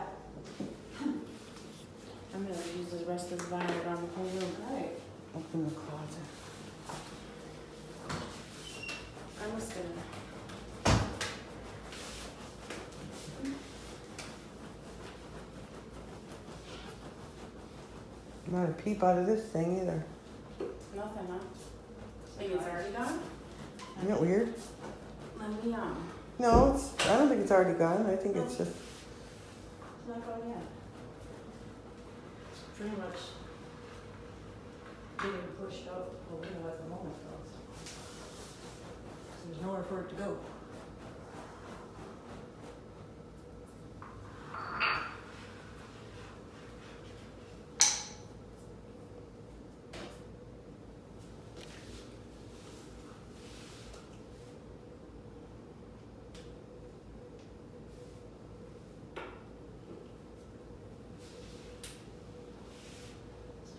I'm gonna use the rest of this vinyl around the whole room. Alright. Open the closet. I'm just gonna. Not a peep out of this thing either. Nothing, huh? Think it's already gone? Isn't it weird? Let me, No, I don't think it's already gone. I think it's just. It's not gone yet. It's pretty much being pushed out the window at the moment, though. So there's nowhere for it to go.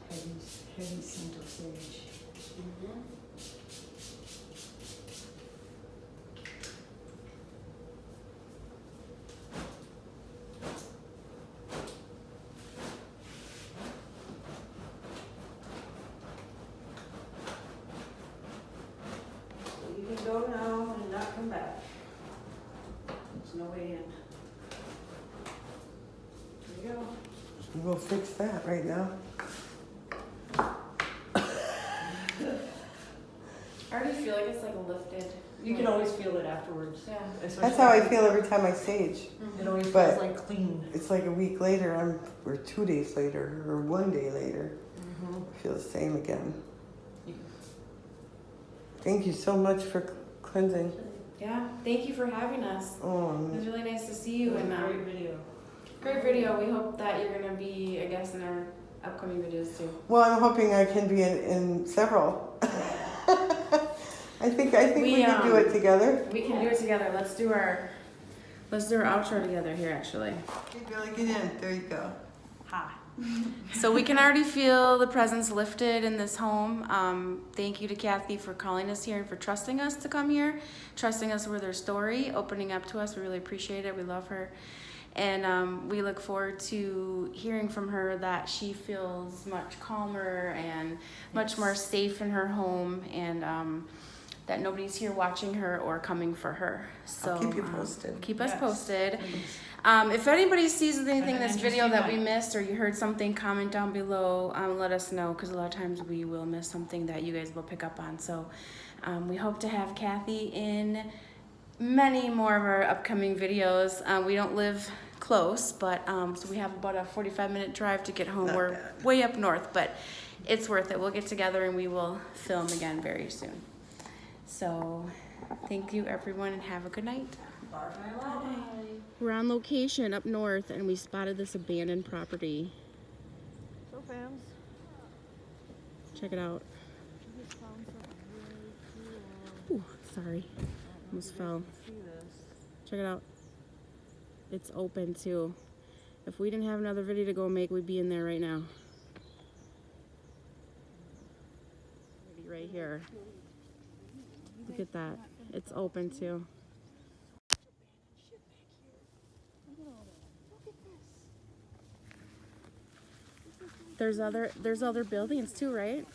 Heavy scent of sage. So you can go now and not come back. There's no way in. There you go. We'll fix that right now. I already feel like it's like lifted. You can always feel it afterwards. Yeah. That's how I feel every time I sage. It always But- feels like clean. It's like a week later, or 2 days later, or 1 day later. I feel the same again. Thank you so much for cleansing. Yeah, thank you for having us. Oh, It was really nice to see you and Great video. great video. We hope that you're gonna be, I guess, in our upcoming videos too. well, I'm hoping I can be in several. I think we can do it together. We can do it together. Let's do our outro together here, actually. Hey, Billie, get in. There you go. Hi. So we can already feel the presence lifted in this home. Thank you to Kathy for calling us here and for trusting us to come here, trusting us with her story, opening up to us. We really appreciate it. We love her. And we look forward to hearing from her that she feels much calmer and much more safe in her home. And that nobody's here watching her or coming for her. So I'll keep you posted. Keep us Yes, posted. please. If anybody sees anything in An this video that we interesting missed or you heard something, comment down below. Let us know, because a lot of times we will miss something that you guys will pick up on. So we hope to have Kathy in many more of our upcoming videos. We don't live close, but so we have about a 45-minute drive to get home. Not We're bad. way up north, but it's worth it. We'll get together and we will film again very soon. So thank you everyone and have a good night. We're on location up north and we spotted this abandoned property. So fams, Check it out. we just found something really cool. Ooh, sorry. Almost fell. See this? Check it out. It's open too. If we didn't have another video to go make, we'd be in there right now. Right here. Look at that. It's open too. There's other buildings too, right?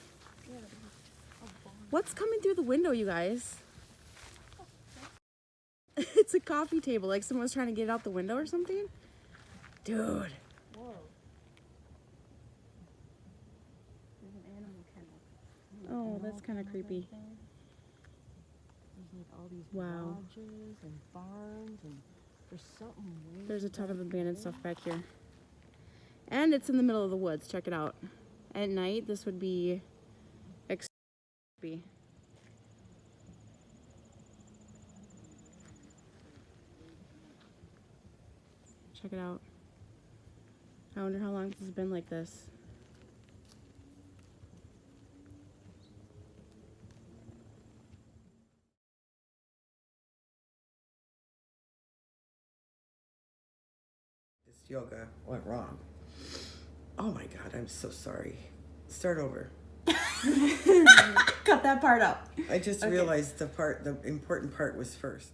What's coming through the window, you guys? It's a coffee table, like someone was trying to get it out the window or something? Dude. Whoa. There's an animal kennel. Oh, that's kind of creepy. There's like all these Wow. lodges and barns and there's something way There's a ton of abandoned stuff back here. And it's in the middle of the woods. Check it out. At night, this would be creepy. Check it out. I wonder how long this has been like this. This yoga went wrong. Oh my God, I'm so sorry. Start over. Cut that part out. I just realized the important part was first.